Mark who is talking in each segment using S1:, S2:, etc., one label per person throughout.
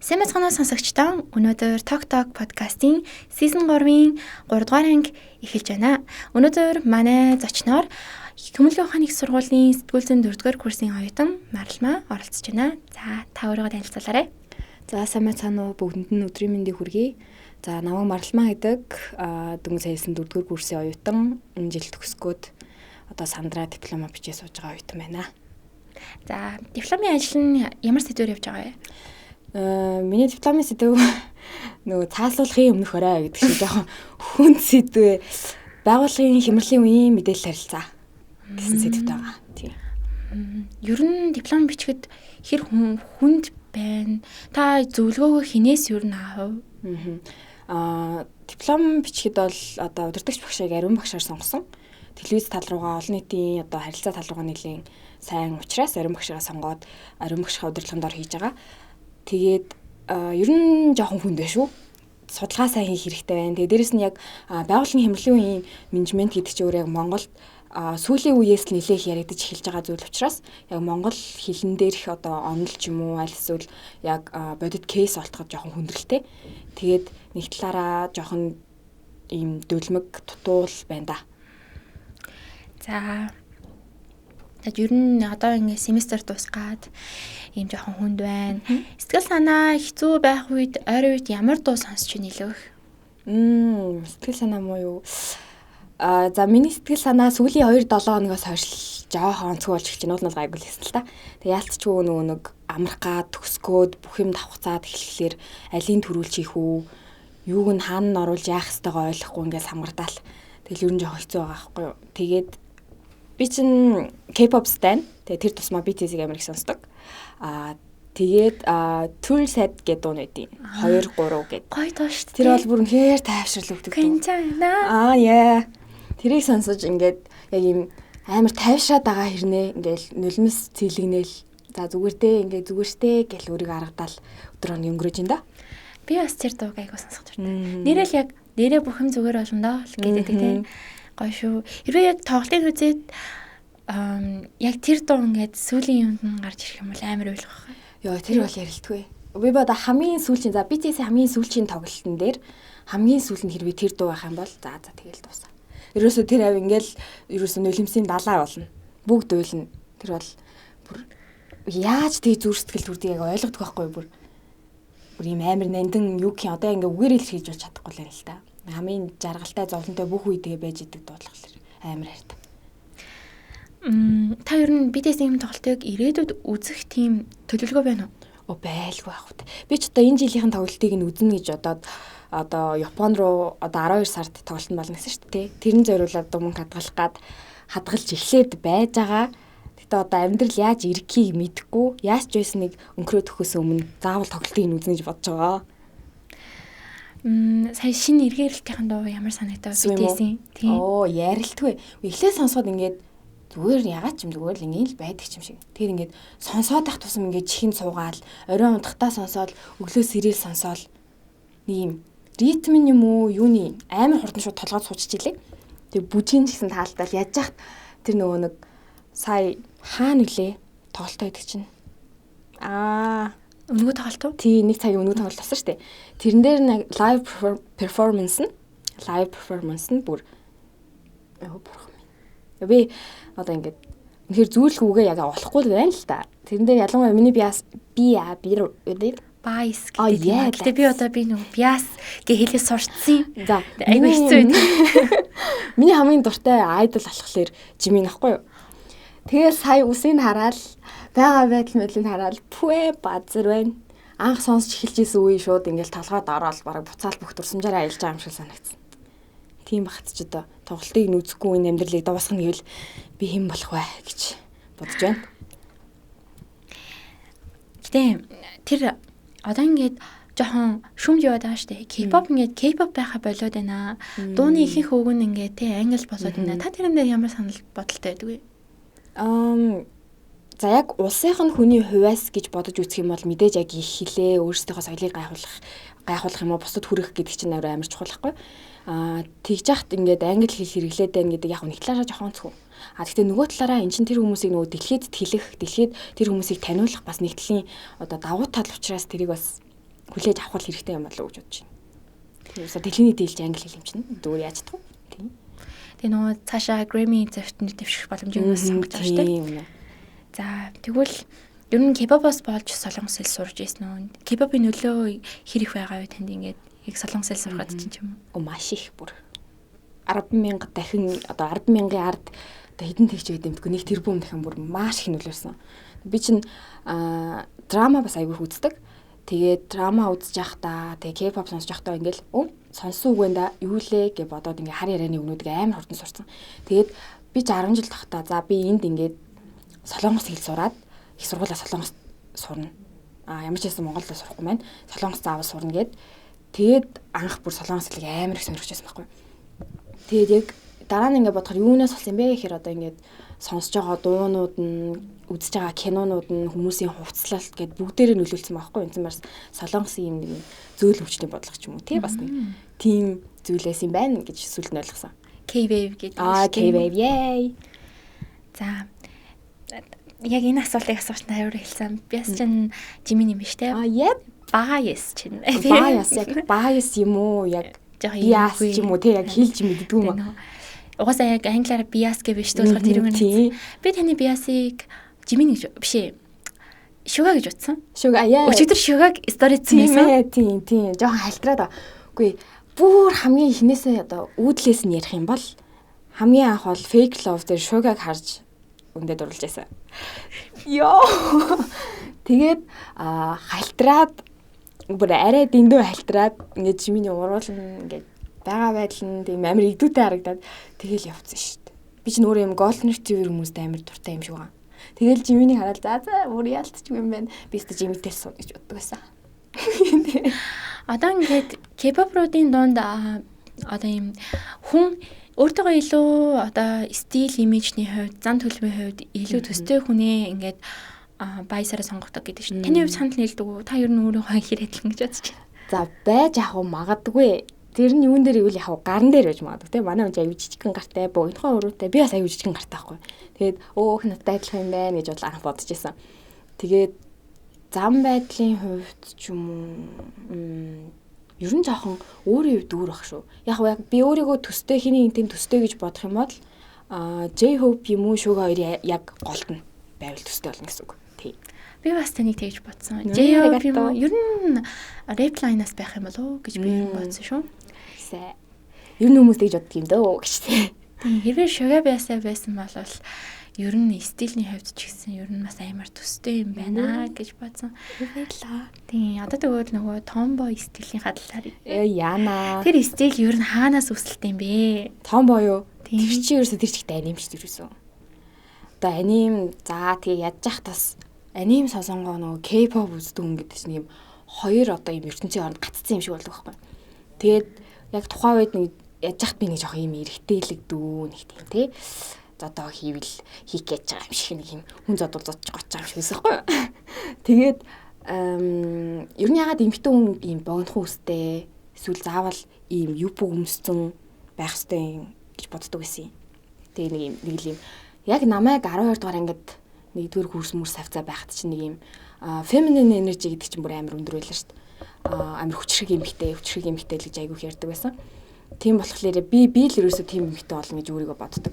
S1: Сэмэцгоноо сонсогчдоо өнөөдөр Talk подкастын season 3-ийн 3 дугаар анги эхэлж байна. Өнөөдөр манай зочноор Хүмүүнлэгийн ухааны их сургуулийн сэтгүүл зүйн 4 дугаар курсын оюутан Маралмаа оролцож байна. За та өөрийгөө танилцуулаарай.
S2: За сэмэцгоноо бүгдэнд нь өдрийн мэндийг хүргэе. За намайг Маралмаа гэдэг дөнгөж саясан 4 дугаар курсын оюутан энэ жил төгсгөөд одоо сандраа диплома бичиж сууж байгаа оюутан байна.
S1: За дипломын ажил нь ямар сэдвээр явж байгаа вэ?
S2: Миний дипломын сэдв нөгөө цааслуулахын өмнөх орой гэдэг шиг жоохон хүнд сэдвээ байгууллагын хямралын үеийн мэдээлэл харилцаа гэсэн сэдвтэй байгаа. Тийм.
S1: Ер нь диплом бичгэд хэр хүнд байна? Та зөвлөгөөгөө хинээс ер нь аав?
S2: Диплом бичгэд бол одоо удирдагч багшийг ариун багшаар сонгосон. Телевиз тал руугаа олон нийтийн одоо харилцаа тал руугаа нэлийн сайн учраас ариун багшаа сонгоод ариун багшаа удирдлагын дор хийж байгаа. Тэгээд ер нь жоохон хүнд байна шүү. Судалгаа сайн хийх хэрэгтэй байна. Тэгээд дээрэс нь яг байгууллагын хямралын үеийн менежмент гэдэг чинь өөр яг Монголд сүүлийн үеэс л нэлээх яригдж эхэлж байгаа зүйл учраас яг Монгол хэлэн дээрх одоо онол ч юм уу аль эсвэл яг бодит кейс олтоход жоохон хүндрэлтэй. Тэгээд нэг талаараа жоохон ийм дөлмөг тутуул байна да.
S1: За ер нь одоо ингэ семестр дуусгаад ийм жоохон хүнд байна. Сэтгэл санаа хэцүү байх үед ойрын үед ямар дуу сонсч нийлвэх?
S2: Сэтгэл санаа муу юу? За миний сэтгэл санаа сүүлийн 2-7 хоногоос хойш жоохон онцгой болж эхэлж байна. Уул гайгүй л хэлсэн л та. Тэг яалтчгүй нөгөө нэг амрах гад төгсгөөд бүх юм давхцаад эхлэхлээр алийн төрүүлж хийх үү? Юуг нь хаана нь оруулж яах ёстойгоо ойлгохгүй ингээс хамгардаал. Тэгэл ер нь жоохон хэцүү байгаа байхгүй юу? Тэгээд би чинь K-pop stan. Тэгээ тэр тусмаа BTS-ийг амар их сонсдог. Тэгээд Tool Set гэдэг дуу нэдийн 2 3 гэдэг.
S1: Гоё дуу шүү дээ.
S2: Тэр бол бүр үнэхээр тайвшрал өгдөг дуу.
S1: Кэнчана.
S2: Яа. Тэрийг сонсож ингээд яг юм амар тайвшраад байгаа хэрнээ ингээд нулимс цэлэгнээл. За зүгээр дээ ингээд зүгээртэй гэл өөрийгөө аргадаал өдөр он өнгөрөөж ин да.
S1: Би бас тэр дууг айгуу сонсох дуртай. Нэрэл яг нэрээ бүх юм зүгээр болно доо гэдэг тийм. Гоё шүү. Хэрвээ яг тоглолтын үзээд яг тэр дуу ингээд сүүлийн юмд нь гарч ирэх юм бол амар ойлгох байх.
S2: Йоо тэр бол ярилтгүй. Би бод хамгийн сүүлийн за BTS хамгийн сүүлийн тоглолтын дээр хамгийн сүүлд хэрвээ тэр дуу байх юм бол за тэгэл дуусаа. Ерөөсө тэр ав ингээл ерөөсө нулимсийн далаа болно. Бүгд уйлна. Тэр бол бүр яаж тэг зүр сэтгэл төрдгийг яг ойлгодог байхгүй бүр ийм амар нандин юу гэх юм одоо ингээ үгээр илэрхийлж болж чадахгүй л юм л та. Хамгийн жаргалтай зовлонтой бүх үедээ байж идэг дуудлага амар хайртай.
S1: Та ер нь BTS-ийн тоглолтыг ирээдүйд үзэх тийм төлөвлөгөө байна уу?
S2: Байлгүй байх үү. Би ч одоо энэ жилийн тоглолтыг нь үзнэ гэж одоо Япон руу одоо 12 сард тоглолт нь болно гэсэн шүү дээ. Тэрэн зориулаад мөнгө хадгалж эхлээд байж байгаа. Гэтэ одоо амьдрал яаж ирэхийг мэдэхгүй. Яаж ч байсан нэг өнгөрөөд өгөхөөс өмнө заавал тоглолтыг нь үзнэ гэж бодож байгаа.
S1: Сая шинэ эргээрэлтийн дуу ямар санагдав BTS-ийн?
S2: Тийм. Ярилтгүй. Эхлээ сонсоход ингээд зүгээр ягаад ч юм зүгээр л ингэ л байдаг юм шиг. Тэр ингээд сонсоод байх тусам ингээд чихэнд суугаал, орой унтахтаа сонсоод, өглөө сэрэл сонсоод нэг юм ритм юм уу, юуны амар хурдан шууд толгойд суучих жилээ. Тэг бүжгийн ч гэсэн таалтал яаж яах тэр нөгөө нэг сая хаана нүлээ тоглолтоо гэдэг чинь.
S1: Өнгөө тоглолт уу?
S2: Тий, нэг цагийн өнгөө тоглолт болсон шүү дээ. Тэрэн дээр нэг live performance нь бүр би одоо ингээд үнэхээр зүүрлгүүгээ яг олохгүй л байна л та. Тэрэн дээр ялангуяа миний биас
S1: байс гэдэг. Гэтэ би одоо нэг биас гэ хэлээ сурцсан.
S2: За
S1: айгүй хэцүү байдаг.
S2: Миний хамгийн дуртай айдол болохоор Жимин ахгүй юу? Тэгээ сая үсийг хараад байгаа байдал мэдлийг хараад пүэ базар байна. Анх сонсч эхэлжсэн үе шууд ингээд толгойд ороод бараг буцаал бүх дурсамжаараа аялж байгаа юм шиг санагдсан. Тийм багт ч одоо тоглолтыг нь үзэхгүй энэ амьдралыг дуусгах гэвэл би хэн болох вэ гэж бодож байна.
S1: Гэтэ тэр одоо ингээд жоохон шүмж яваад байгаа шүү дээ. K-pop ингээд K-pop байха болоод байна. Дууны ихэнх үг нь ингээд тий англи болоод байна. Та тэрэн дээр ямар санал бодолтой байдаг вэ?
S2: За яг улсынх нь хүний хувьас гэж бодож үзэх юм бол мэдээж яг их хилээ өөрсдийнхөө соёлыг гайхуулах юм уу бусдад хүрэх гэдэг чинь амар чухал байхгүй. Тэгж яхад ингээд англи хэл хэрэглээд байна гэдэг яг нэг талаараа жоохон онцгүй. Гэхдээ нөгөө талаараа эн чинь тэр хүмүүсийг нөгөө дэлхийд тэр хүмүүсийг таниулах бас нэгдлийн одоо давуу тал учраас тэрийг бас хүлээж авах хэрэгтэй юм болов уу гэж бодож байна. Тэрээс дэлхийн дийлж англи хэл юм чинь зүгээр яаж чадах вэ? Тийм.
S1: Тэгээ нөгөө цаашаа Grammy зөвхөн дэвших боломжийг бас сонгож байгаа шүү дээ. За тэгвэл ер нь K-pop-оос болж солонгос хэл сурж ирсэн үү? K-pop-ийн нөлөө хэр их байгаа вэ танд ингээд яг солонгос хэл сурахад чинь юм уу?
S2: Маш их бүр 10,000 дахин одоо 10,000-ын ард одоо хэдэн тэгж байд юмдгүй нэг тэрбум дахин бүр маш их нөлөөлсөн. Би чинь драма бас аягүй үздэг. Тэгээд драма үзэж явахдаа тэгээ K-pop сонсож явахдаа ингээл сонссон үг байна да юу лээ гэж бодоод ингээ хар ярианы өгнүүдийг амар хурдан сурцсан. Тэгээд би 10 жил тахтаа за би энд ингээд солонгос хэл сураад их сургуулаа солонгос сурна. Ямар ч байсан Монголд сурахгүй маань солонгос заавал сурна гэд. Тэгээд анх бүр солонгос хэлийг амар их сонирхож байсан байхгүй. Тэгээд яг дараа нь ингээд бодохоор юунаас болсон бэ гэхээр одоо ингээд сонсож байгаа дуунууд нь үзэж байгаа кинонууд нь хүмүүсийн хувцлалт гэд бүгдээрээ нөлөөлсөн байхгүй юм. Бас солонгосын юм нэг зөөл өвчний бодлого ч юм уу тий бас нэг тийм зүйлээс юм байна гэж сүлд нь ойлгосон.
S1: K-wave гэдэг.
S2: K-wave yay.
S1: За яг энэ асуултыг асуусан аюур хэлсэн. Би бас чинь жимин юм биш те. Bias чинь.
S2: Bias яг bias юм уу яг bias юм уу те яг хэлж мэддэг юм аа.
S1: Угаасаа яг англиар bias гэж биш болохоор тэр юм. Би таны bias-ыг жимин гэж биш ээ. Шуга гэж утсан.
S2: Шуга яа.
S1: Өчигдөр шугаг сторицсэн байсан.
S2: Тийм. Жохон хальтраад. Үгүй бүр хамгийн ихнээсээ одоо үүдлээс нь ярих юм бол хамгийн анх бол fake love дээр шугаг харж өндөд оруулж байсан. Йоо. Тэгээд хальтраад бүр арай дэндүү хальтраад ингээд жиминий уруулна ингээд байгаа байдал нь тийм амар игдүүтэй харагдаад тэгэл явцсан шүү дээ. Би ч нөр юм golden retriever хүмүүстэй амар дуртай юм шиг байгаа. Тэгэл жиминийг хараад за бүр яалтчих юм байна. Би ч жимитэй сууд гэж боддог байсан.
S1: Одоо ингээд K-pop-руудын дунд одоо юм хүн өөртөө илүү одоо стил имижний хувьд, зан төлөвийн хувьд илүү төстэй хүнээ ингээд байсараа сонгодог гэдэг чинь. Таны хувьд санал нийлдэг үү? Та ер нь өөрийнхөө хэрэг хэлнэ гэж бодож байна.
S2: За байж ах магадгүй. Тэр нь юун дээр ивэл яг гарн дээр байж магадгүй те. Манай хүн аюу жижигхэн гартай, богинохоо өрөөтэй. Би бас аюу жижигхэн гартай байхгүй. Тэгээд өөх надтай адилхан юм байна гэж бол анх бодож байсан. Тэгээд зам байдлын хувьд ч юм уу ер нь жоохон өөрийн хувьд өөр ах шүү. Яг би өөрийгөө төстэй хэний тийм төстэй гэж бодох юм бол J-Hope юм уу Suga хоёр яг голд нь байвал төстэй болно гэсэн үг. Тий.
S1: Би бас таныг тэгж бодсон. J-Hope юм уу ер нь Repline-аас байх юм болов уу гэж би бодсон шүү.
S2: Ер нь хүмүүс тэгж боддог юм дөө гэж тий.
S1: Хэрвээ Suga байсан бол ер нь стилийн хувьд ч гэсэн ер нь бас амар төстэй юм байна гэж бодсон.
S2: Баярлаа.
S1: Тийм, одоо тэгвэл нөгөө tomboy стилийн хадлаар.
S2: Яана.
S1: Тэр стил ер нь хаанаас үүсэлтэй юм бэ?
S2: Tomboy юу? Тэр чи ерөөсө тэр чигтэй аним шүү дээ. Одоо аним за тэгээ ядж явах тас аним сонсонгоо нөгөө K-pop үздэг хүн гэдэг чинь юм хоёр одоо юм ертөнцийн хооронд гаццсан юм шиг болдог байхгүй. Тэгээд яг тухайн үед нэг ядж явах би нэг жоох юм эргэтэйлэгдүү нэг тийм тий. Одоо хийвэл хийх гэж байгаа юм шиг нэг юм хүн зодол зодж гоч байгаа юм шиг байсан байхгүй. Тэгээд ер нь ягаад эмхтэн хүн ийм богинохон үстэй эсвэл заавал ийм юпо өмсцэн байх ёстой гэж боддог байсан юм. Тэгээ нэг юм яг намайг 12 дугаар ангид нэгдүгээр курс мөрс хавцаа байхад чинь нэг юм feminine energy гэдэг чинь бүр амар өндөр байлаа шүү дээ. Амар хүчрэг эмхтэй л гэж айгүйх ярьдаг байсан. Тийм болохоор би л ерөөсөө тийм эмхтэй болно гэж өөрийгөө боддог.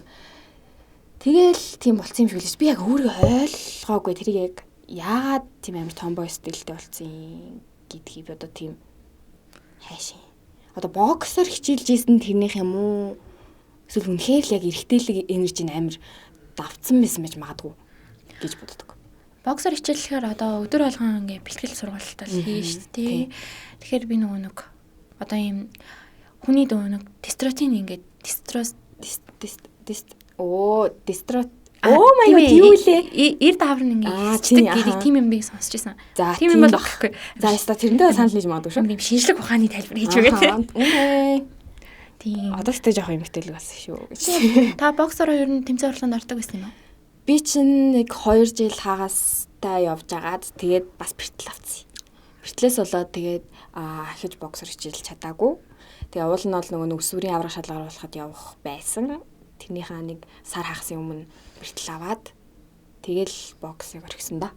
S2: Тэгэл тийм болцсон юм шиг лээс би яг өөрийгөө ойлгоогүй тэрийг яг яагаад тийм амар tomboy стилтэй болцсон гэдгийг одоо тийм хайшин. Одоо боксер хичээлж ийсэн тэрнийх юм уу? Эсвэл үнэхээр л яг эргэтэйлэг энержийн амар давцсан байсан байж магадгүй гэж боддог.
S1: Боксер хичээлэхээр одоо өдөр болгон ингээ бэлтгэл сургалт бол хийн шүү дээ. Тэгэхээр би нэг одоо ийм хүний нэг тестостерон ингээ Oh my god юу лээ? Эр даавар нь ингээ чичдэг тийм юм би сонсч байсан. Тийм юм бол багхгүй.
S2: За яста тэрэндээ санал хийж магадгүй шүү.
S1: Ийм шинжлэх ухааны тайлбар хийж өгөө тийм. Тийм.
S2: Одоо ч жоох юм ихтэй л бас шүү гэж.
S1: Та боксороо ер нь тэмцээн урлаганд ордог байсан юм уу?
S2: Би чинь нэг 2 жил хагастай явж агаад тэгээд бас бэртэл авцсан. Бэртлээс болоод тэгээд ахиж боксер хичээлж чадаагүй. Тэгээ уул нь бол нөгөө өсвөрийн аврах шалгаар болоход явах байсан. тэрнийхээ нэг сар хагасын өмнө бэртэл аваад тэгэл боксыг орхисон да.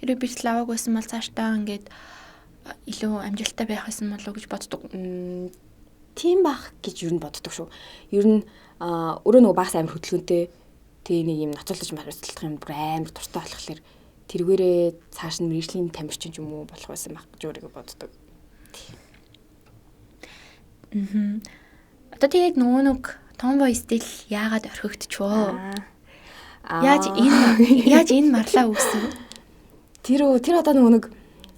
S1: Хэрвээ бэртэл аваагүйсэн бол цаашдаа ингээд илүү амжилттай байх байсан болов уу гэж боддог.
S2: Тийм бах гэж юу н боддог шүү. Ер нь өөрөө нөгөө багс амар хөдөлгөөнтэй тэг нэг юм ноцолдож марцлах юм бүр амар дуртай болохоор тэргээрээ цааш нь мэрэгжлийн тамирчин ч юм уу болох байсан баг гэж өөрийгөө боддог.
S1: Одоо тэгээд нөгөө нэг tomboy стил яагаад орхигдчихвөө? Яаж энэ марлаа үүсв?
S2: Тэр одоо нөгөө нэг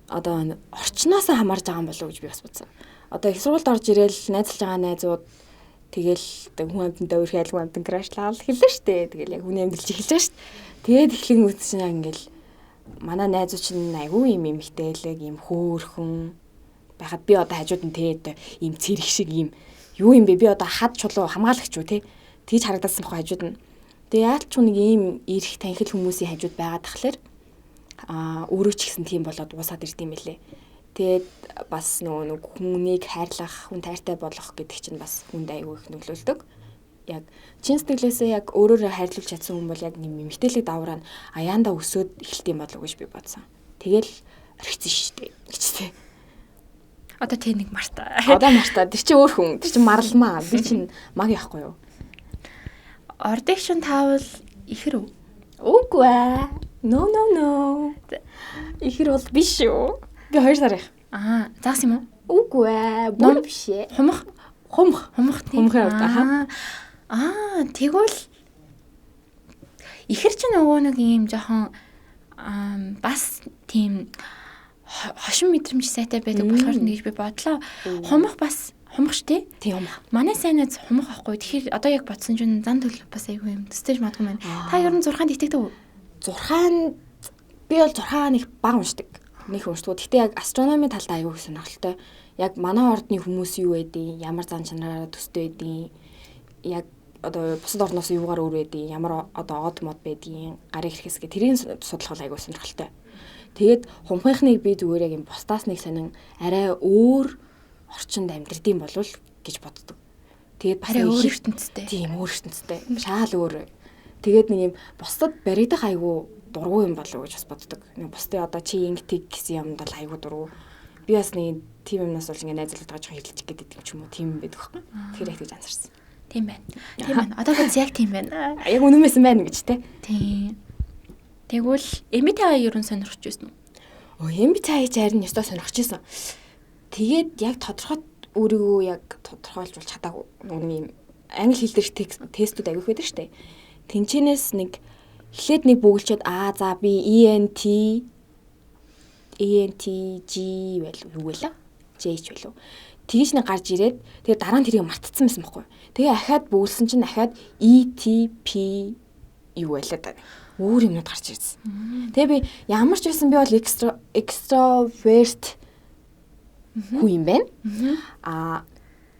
S2: одоо орчноос хамаарж байгаа юм болов уу гэж би бас бодсон. Одоо их сургуульд орж ирээл найзалж байгаа найзууд тэгэл хүн амьтандаа өөрхий айлгүй амьтан крашлаа хэллээ штэ. Тэгэл яг хүний амьдэлж эхэлж байгаа штэ. Тэгээд эхлэн үтсэн яг ингээл манай найзууд чинь айгүй юм эмхтээлэг юм хөөхөн байхад би одоо хажууд нь тэгээд ийм цэрэг шиг ийм юу юм бэ? Би одоо хад чулуу хамгаалагч юу те? Тэгж харагдсан бохоо хажууд нь. Тэгээ яалч нэг ийм ирэх танхил хүмүүсийн хажууд байгаад тахлаар өөрөө ч гэсэн тийм болоод уусаад ирд юм байлээ. Тэгээд бас нөгөө хүнийг хайрлах, хүн тайртай болох гэдэг чинь бас хүнд аягүй их нөлөөлдөг. Яг чин сэтгэлээсээ яг өөрөөрөө хайрлуулж чадсан хүн бол яг нэм эмгтээлэг давраа аяанда өсөөд эхэлт юм болов уу гэж би бодсон. Тэгэл орхицсан шүү дээ. Гэжтэй.
S1: Одоо тэг нэг мартаа.
S2: Одоо мартаа. Тэр чинь өөр хүн. Тэр чинь марлмаа. Би чинь маг яахгүй юу?
S1: Audition таавал ихэр үү?
S2: Үгүй ээ. No. Ихэр бол биш үү? Би 2 сар их.
S1: Заагс юм уу?
S2: Үгүй ээ. Бүр биш ээ.
S1: Хумх тийм.
S2: Хумхаа.
S1: Тэгвэл ихэр чинь нөгөө нэг юм жоохон бас тийм хошин мэдрэмж сайтай байдаг болохоор нэгж би бодлоо. Хумх бас хумх штэ.
S2: Тийм хумх.
S1: Манай сайназ хумх ахгүй. Тэгэхээр одоо яг бодсон чинь зан төлөв бас айгүй юм. Төстэйж магадгүй маань. Та ер нь 6-нд итгэдэг үү?
S2: 6-нд би бол 6 нэг бага уншдаг. Нэг уншдаг. Гэхдээ яг астрономи талдаа айгүй сонирхолтой. Яг манай ордны хүмүүс юу байдیں, ямар зан чанараараа төстэй байдیں, яг одоо бусад орноос юугаар өөр байдیں, ямар одоо од мод байдیں, гарын хэрэгс гэх тэрийн судлах айгүй сонирхолтой. Тэгээд хумхынхныг би зүгээр яг юм бусдаас нэг сонин арай өөр орчинд амьдрдсан болов гэж боддог. Тэгээд бас
S1: өөр ертөнцтэй.
S2: Тийм өөр ертөнцтэй. Шаал өөр. Тэгээд нэг юм бусдад баригдах айгүй дургу юм болов гэж бас боддог. Нэг бусдын одоо чи ингэдэг гэсэн юмд бол айгүй дургу. Би бас нэг тийм юмнаас болж ингээ найзлаад байгаа жоохон хэлчих гээд идэв ч юм уу тийм юм байдаг байхгүй. Тэгэхээр яг тэгж анзаарсан.
S1: Тийм байна. Одоо бол яг тийм байна.
S2: Яг үнэмээсэн байна гэж те.
S1: Тийм. Тэгвэл MBTI юу сонирхож байсан уу?
S2: MBTI харин ёстой сонирхож байсан. Тэгээд яг тодорхой өөрийгөө яг тодорхойлж болж чадаагүй. Нэг юм англи хэл дээр тестүүд аягүй байдаг штэ. Тэнчэнээс нэг эхлээд нэг бөглчөөд за би ENTG байл юу вэ? J-ч байлуу. Тэгж нэг гарч ирээд тэгээ дараа нь тэрийг мартцсан байсан байхгүй. Тэгээ ахаад бөглсөн чинь ахаад ETP юу байлаа та. Өөр юмнууд гарч ирсэн. Тэгээ би ямар ч байсан би бол extrovert хүн юм байна.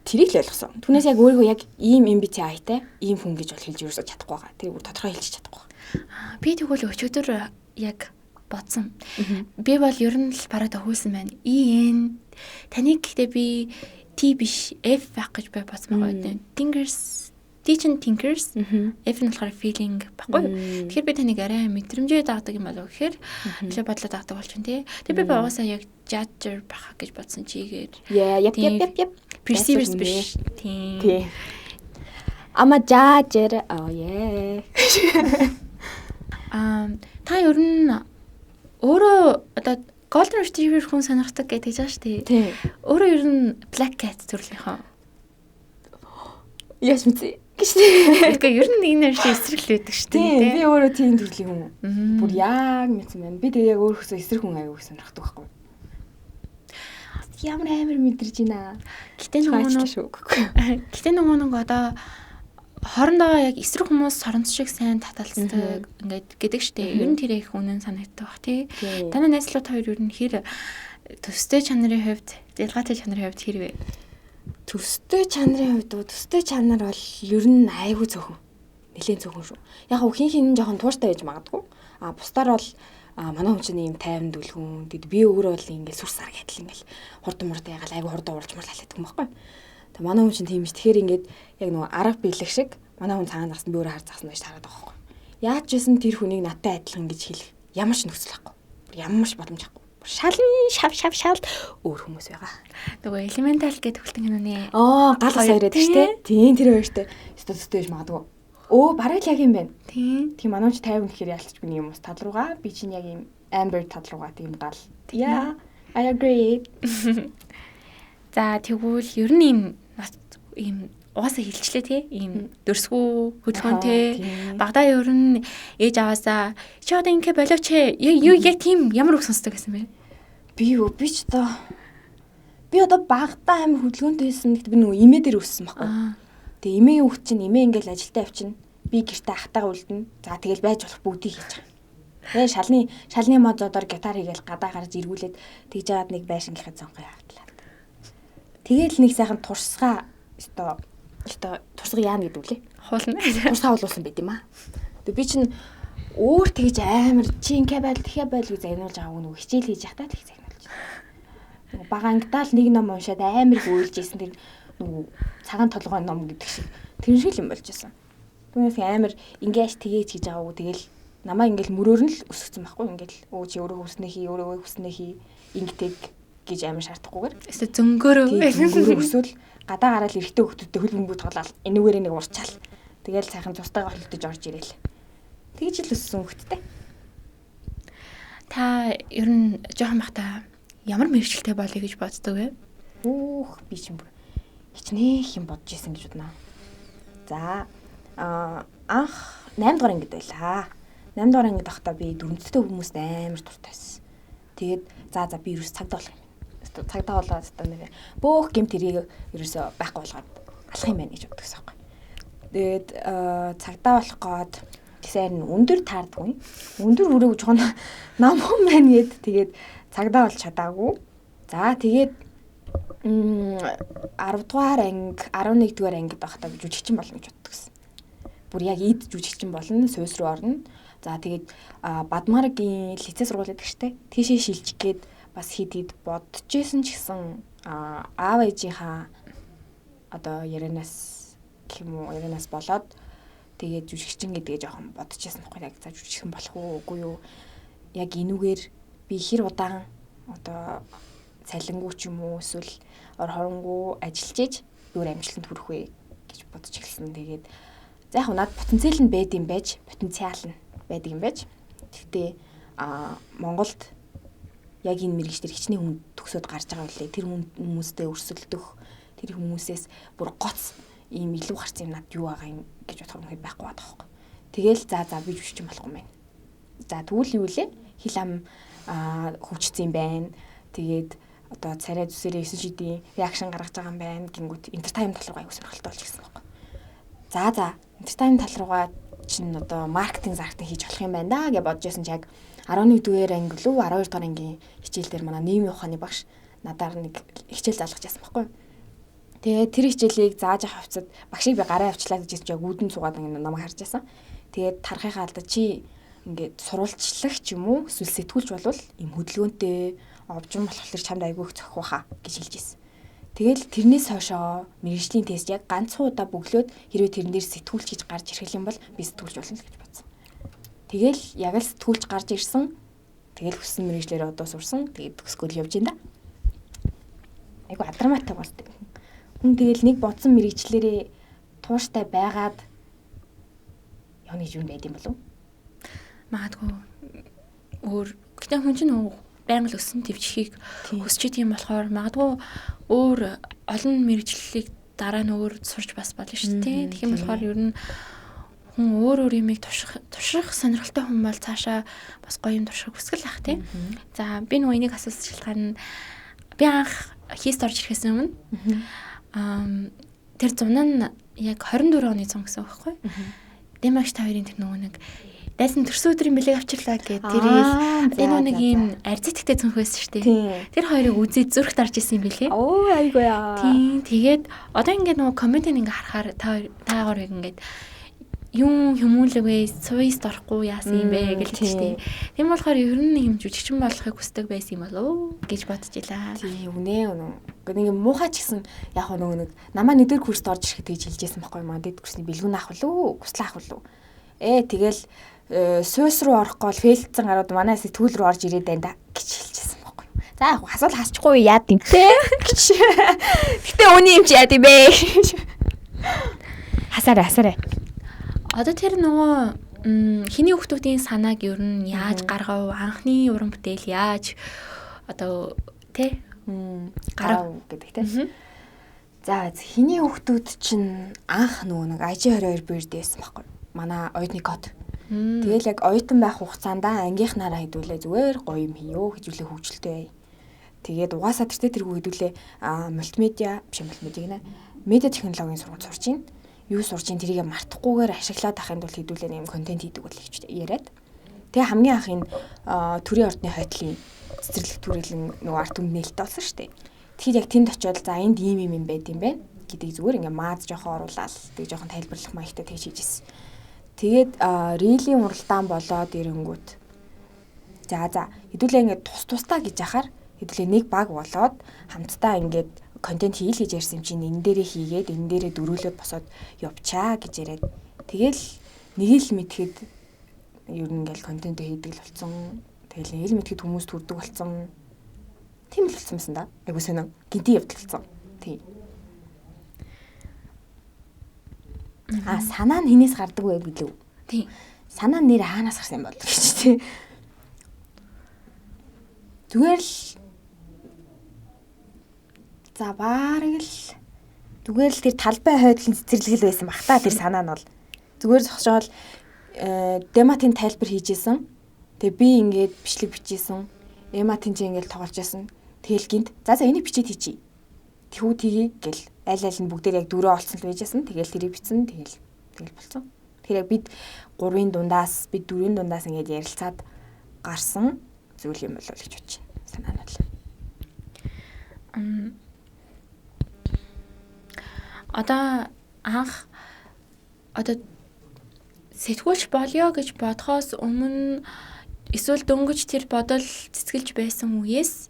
S2: Тэрийг л ойлгосон. Түүнээс яг өөрийгөө яг ийм MBTI-тай ийм хүн гэж бол хэлж юусаж чадахгүй байгаа. Тэрийг тодорхой хэлж чадахгүй.
S1: Би тэгвэл өчигдөр яг бодсон. Би бол ер нь л бараг тохиулсан байна. EN таныг гэхдээ би T биш F байх гэж би бодсон байгаа. Thinkers F нь болохоор feeling баггүй. Тэгэхээр би таныг арай мэдрэмжээ дагдаг юм болов гэхээр илүү бодлоо дагдаг болчихно тий. Тэгээ би угаасаа яг judger байх гэж бодсон чигээр.
S2: Яп.
S1: Perceivers биш. Тийм.
S2: Ама judger.
S1: Та ер нь өөрөө одоо Golden Retriever хүн сонирхдаг гэж хэлж байгаа шүү дээ.
S2: Тийм.
S1: Өөрөө ер нь Black Cat төрлийнхөө.
S2: Яс мэдээ. Гэхдээ
S1: ер нь энэ нэршээ эсрэг л байдаг шүү дээ.
S2: Тийм. Би өөрөө тийм төрлийн хүн. Бүр яг мэдсэн байна. Би тэгээ яг өөрөөсөө эсрэг хүн аягүй сонирхдаг байхгүй. Ямар амар мэдэрч байна.
S1: Гэтэ нөгөө нэг одоо хоорондоо яг эсрэг хүмүүс соронц шиг сайн таталцдаг ингээд гэдэг штеп. Ер нь тэр их үнэн санагддаг бах тий. Танай найзлууд хоёр ер нь хэр төстэй чанарын хувьд, ялгаатай чанарын хувьд хэрвээ?
S2: Төстэй чанарын хувьд төстэй чанар бол ер нь айгүй цөөхөн. Нэлээд цөөхөн шүү. Яг хин жоохон тууштай байж магадгүй. Бусдаар бол манай хүн чинь ийм тайван дүлгүн. Тэгэд би өөрөө бол ингээд сүр сар гэдэл ингээд хурдан ягаал айгүй хурдан уурч марлаад байдаг юм баггүй. Манай хүн чинь тийм ш. Тэгэхээр ингээд яг нөгөө арга биелэх шиг манай хүн цагаан загсан би өөрөө хар загсан гэж тараад байгаа байхгүй. Яаж ч гэсэн тэр хүнийг надтай адилхан гэж хэлэх ямар ч нөхцөл байхгүй. Ямар ч боломж байхгүй. Шал өөр хүмүүс байгаа.
S1: Нөгөө элементал гэдэг хөлтөн киноны
S2: гал ус яриад шүү дээ. Тийм тэр хоёртой студитэйж магадгүй. Бараг л яг юм байна. Тийм манайч 50 гэхээр ялцч би юм уус тал руугаа би чинь яг юм Amber тал руугаа тийм гал. Yeah, I agree.
S1: За тэгвэл ер нь ийм угаасаа хилчлээ тий ийм дөрсгүү хөдөлгөөнтэй багадаа ер нь ээж аваасаа чи одоо ингэ болооч яг тийм ямар үг сонсдог гэсэн бэ?
S2: Би ч би одоо багадаа амар хөдөлгөөнтэй байсан гэхдээ би нөгөө имээ дээр өссөн байхгүй. Тэгээ имээгийн хүүхд чинь имээ ингээл ажилдаа явчихна. Би гэртээ ахтайгаа үлдэнэ. За тэгэл байж болох бүгдийг хийж байгаа. Тэгээ шалны мододоор гитар хийгээл гадаа гарч эргүүлээд тэгж жаад нэг байшингийнхаа цонхоо явууллаа. Тэгэл нэг сайхан турсгаа турсга яана гэдэг үлээ.
S1: Хуулна.
S2: Турсгаа хуулуулсан байт юм аа. Тэгээ би чинь өөр тэгж амар чи ингээ байл тэхэ байл гэж загнуулж байгаа нөгөө хичээл хийж явахдаа тэг загнуулж байна. Бага ангидаал нэг ном уншаад амар их уйлж исэн тэр нөгөө цагаан толгой ном гэдэг шиг тэр шиг юм болж исэн. Түүнээс амар ингээш тгийж хийж байгаагүй тэгэл намаа ингээл мөрөөр нь л өсгсөн байхгүй ингээл чи өөрөө хүснээ хий ингэдэг гэж амар шаардахгүйгээр.
S1: Эсвэл зөнгөөрөө
S2: өсвөл гадаа гараад эрэгтэй хөлтөдөө хөл бөмбөг тоглоод энүүгээр нэг урчаал. Тэгэл сайхан цустайгаа хөлтөж орж ирээл. Тэгж л өссөн хөлттэй.
S1: Та ер нь жоохон бахта ямар мэргэжилтэй болъё гэж боддог вэ?
S2: Би чинь хичнээх юм бодож исэн гэж бодноо. За анх 8 дугаар ангид байлаа. 8 дугаар ангид байхдаа би дөрөвдөлтөө хүмүүст амар дуртай байсан. Тэгээд за би ерөөс цагдаа болох юм. Цагдаа болоод одоо нэр бөөх гэмт тэрийг ерөөсөө байхгүй болгоод алах юм байна гэж боддогсон байхгүй. Тэгээд цагдаа болох гээд тэгсээр нь өндөр таардгүй. Өндөр өрөө жоохон намхан байна гэд тэгээд цагдаа болж чадаагүй. За тэгээд 10 дугаар анги 11 дугаар ангид байхдаа би жүжигчин болно гэж боддогсон. Бүр яг эд жүжигчин болно, суйс руу орно. За тэгээд Бадмаргийн лицей сургууль гэдэг штэ. Тийшээ шилжих гээд бас хэд бодчихсэн ч гэсэн аав ээжийнхаа одоо ярианаас болоод тэгээд жүжигчин гэдгээ жоохон бодчихсон байхгүй яг за жүжигчин болох уугүй юу яг энүүгээр би хэр удаан одоо цалингуу ч юм уу эсвэл ор хоронгуу ажиллаж иж өөр амжилтанд хүрэх вэ гэж бодож эхэлсэн. Тэгээд за яг надад потенциал нь байд юм байж байдаг юм байж. Гэхдээ Монголд яг энэ мэрэгч төр хичнээн хүн төгсөөд гарч байгаа үлээ. Тэр хүмүүстэй өрсөлдөх, тэр хүмүүсээс бүр гоц ийм илүү гарсан юм надад юу байгаа юм гэж бодох юм байхгүй байгаа байхгүй. Тэгэл за би жүжигчин болох юм байна. За тэгвэл юу лээ? Хил ам хөгжсөн юм байна. Тэгээд одоо царай зүсэрээ 9 шидийн реакшн гаргаж байгаа юм байна. Гингүүт entertainment тал руугаа аюу сонирхолтой болж гисэн байхгүй. За entertainment тал руугаа чинь одоо маркетинг хийж болох юм байна да гэж бодож байсан чи яг 11 дугаар анги лөө 12 дугаар ангийн хичээл дээр манай нийгмийн ухааны багш надаар нэг хичээл заалгаж яасан байхгүй. Тэгээд тэр хичээлийг зааж авах хувцад багшийг би гараа авчлаа гэж яг үүдэн цугаад ингэ намайг харж байсан. Тэгээд тарахынхаа алдаа чи ингээд сурвалжлагч юм уу эсвэл сэтгүүлч болвол им хөдөлгөөнтэй овжин болохоор чамд айгүйх зохих байхаа гэж хэлж ирсэн. Тэгэл тэрнээс хойшоо мэргэжлийн тест яг ганцхан удаа бөглөөд хэрвээ тэрэн дээр сэтгүүлч гэж гарч ирэх юм бол би сэтгүүлч болно л гэж бодсон. Тэгэл яг л сэтгүүлч гарч ирсэн. Тэгэл хүссэн мэргэжлэрээ одоо сурсан. Тэгээд төгсгөл явж байна да. Айгу адраматай болдог. Хүн тэгэл нэг бодсон мэргэжлэрээ тууштай байгаад явна гэж юм байд юм болов?
S1: Магадгүй өөр гэтээ хүн чинь байнга л өссөн төвчхийг хүсч идэм болохоор магадгүй өөр олон мэргэжлэлийг дараа нь өөр сурч бас болно шүү дээ. Тэгэх юм болохоор ер нь хүн өөр юмыг турших сонирхолтой хүн бол цаашаа бас гоё юм турших хүсгэл ах тий. За би нөгөө энийг асуусан шалтгаан нь би анх хийст орж ирэхээс өмнө тэр зун нь яг 24 оны зун гэсэн үг байхгүй. Дэмагч та хоёрын тэр нөгөө нэг дайсан төрсөн өдрийн бэлэг авчирлаа гэдэг тэрийг нэг ийм арцитгтэй цонх байсан шүү дээ. Тэр хоёрыг үзээд зүрх дарж исэн юм билээ.
S2: Оо айгүй яа.
S1: Тийм тэгээд одоо ингээд нөгөө комментиг ингээ харахаар та хоёрыг ингээд юм хүмүүлэвэ цуйс дорохгүй яасан юм бэ гэж хэлдэг. Тийм болохоор ер нь юм жүжигчин болохыг хүсдэг байсан юм болов гэж бодож илаа.
S2: Тийм үнэ. Нэг муухай ч гэсэн яг нэг намаа нэгдүгээр курст орж ирэхэд тэгж хэлжсэн байхгүй маа. Дэд курсны бэлгүүн авах уу? Хүсэл авах уу? Тэгэл суйс руу орохгүй бол фейлдсэн гарууд манай сэтгүүл рүү орж ирээд байна гэж хэлжсэн байхгүй. За яг асуул хасчихгүй яад юм те. Гэтэ үний юм чи яад юм бэ? Хасаарай.
S1: Одоо тэр нөгөө хиний хүүхдүүдийн санааг ер нь яаж гаргав? Анхны уран бүтээл яаж одоо тэ
S2: гарав гэдэг те. За хиний хүүхдүүд чинь анх нөгөө нэг IG22 бирд байсан байхгүй. Манай оюутны код. Тэгэл яг оюутан байх хугацаанд ангийнхнаараа хэдүүлээ зүгээр гоё юм хийё хэжүүлээ хөгжилтэй. Тэгээд угаасаа тэрхүү хэдүүлээ мультимедиа гинэ. Медиа технологийн сургууль сурч байна. Юу сурч ин тэрийг мартахгүйгээр ашиглаад ахын тулд хэдүүлээ нэм контент хийдэг бол гэж яриад. Тэгээ хамгийн анх энэ төрийн ордны хойтлын цэцэрлэг түрээлэн нөгөө арт түмний нээлттэй болсон шүү дээ. Тэгэхээр яг тэнд очиод за энд ийм юм байд юм бэ гэдэг зүгээр ингээ маад жоохон оруулаад тэг жоохон тайлбарлах маягтай тэгж хийжсэн. Тэгээд рилийн уралдаан болоод ирэнгүүт за хэдүүлээ ингээ тусдаа гэж яхаар хэдүүлээ нэг баг болоод хамтдаа ингээд контент хийл гэж ярьсан юм чинь энэ дээрээ хийгээд энэ дээрээ дөрүүлээд босоод явчаа гэж яриад тэгэл нэг л мэдхэд ер нь ингээл контент хийдэг л болсон. Тэгэл нэг л мэдхэд хүмүүс төрдөг болсон. Тийм л болсон юмсан да. Айгуу сонио гинти явдалцсан. Тийм. Санаа нь хинээс гардаг вэ билүү?
S1: Тийм.
S2: Санаа нь нэр хаанаас гарсан юм бол гэж тий. Зүгээр л за баарыг л зүгээр л тэр талбай хойдлын цэцэрлэгэл байсан бах та тэр санаа нь бол зүгээр зогсоол дематын тайлбар хийжсэн. Тэгээ би ингээд бичлэг бичижсэн. Эматын чи ингээд тоглож байсан. Тэгэл гинт за энийг бичиж хийчий. Тэхүү тгий гэл аль нь бүгдээр яг дөрөв олцсон л байжсэн. Тэгэл тэрийг бичсэн. Тэгэл болцсон. Тэр яг бид 3-ын дундаас бид 4-ийн дундаас ингээд ярилцаад гарсан зүйл юм болов уу гэж бодож байна. Санаа нь бол.
S1: Одоо анх сэтгүүлч болёо гэж бодхоос өмнө эсвэл дөнгөж тэр бодол цэцгэлж байсан үеэс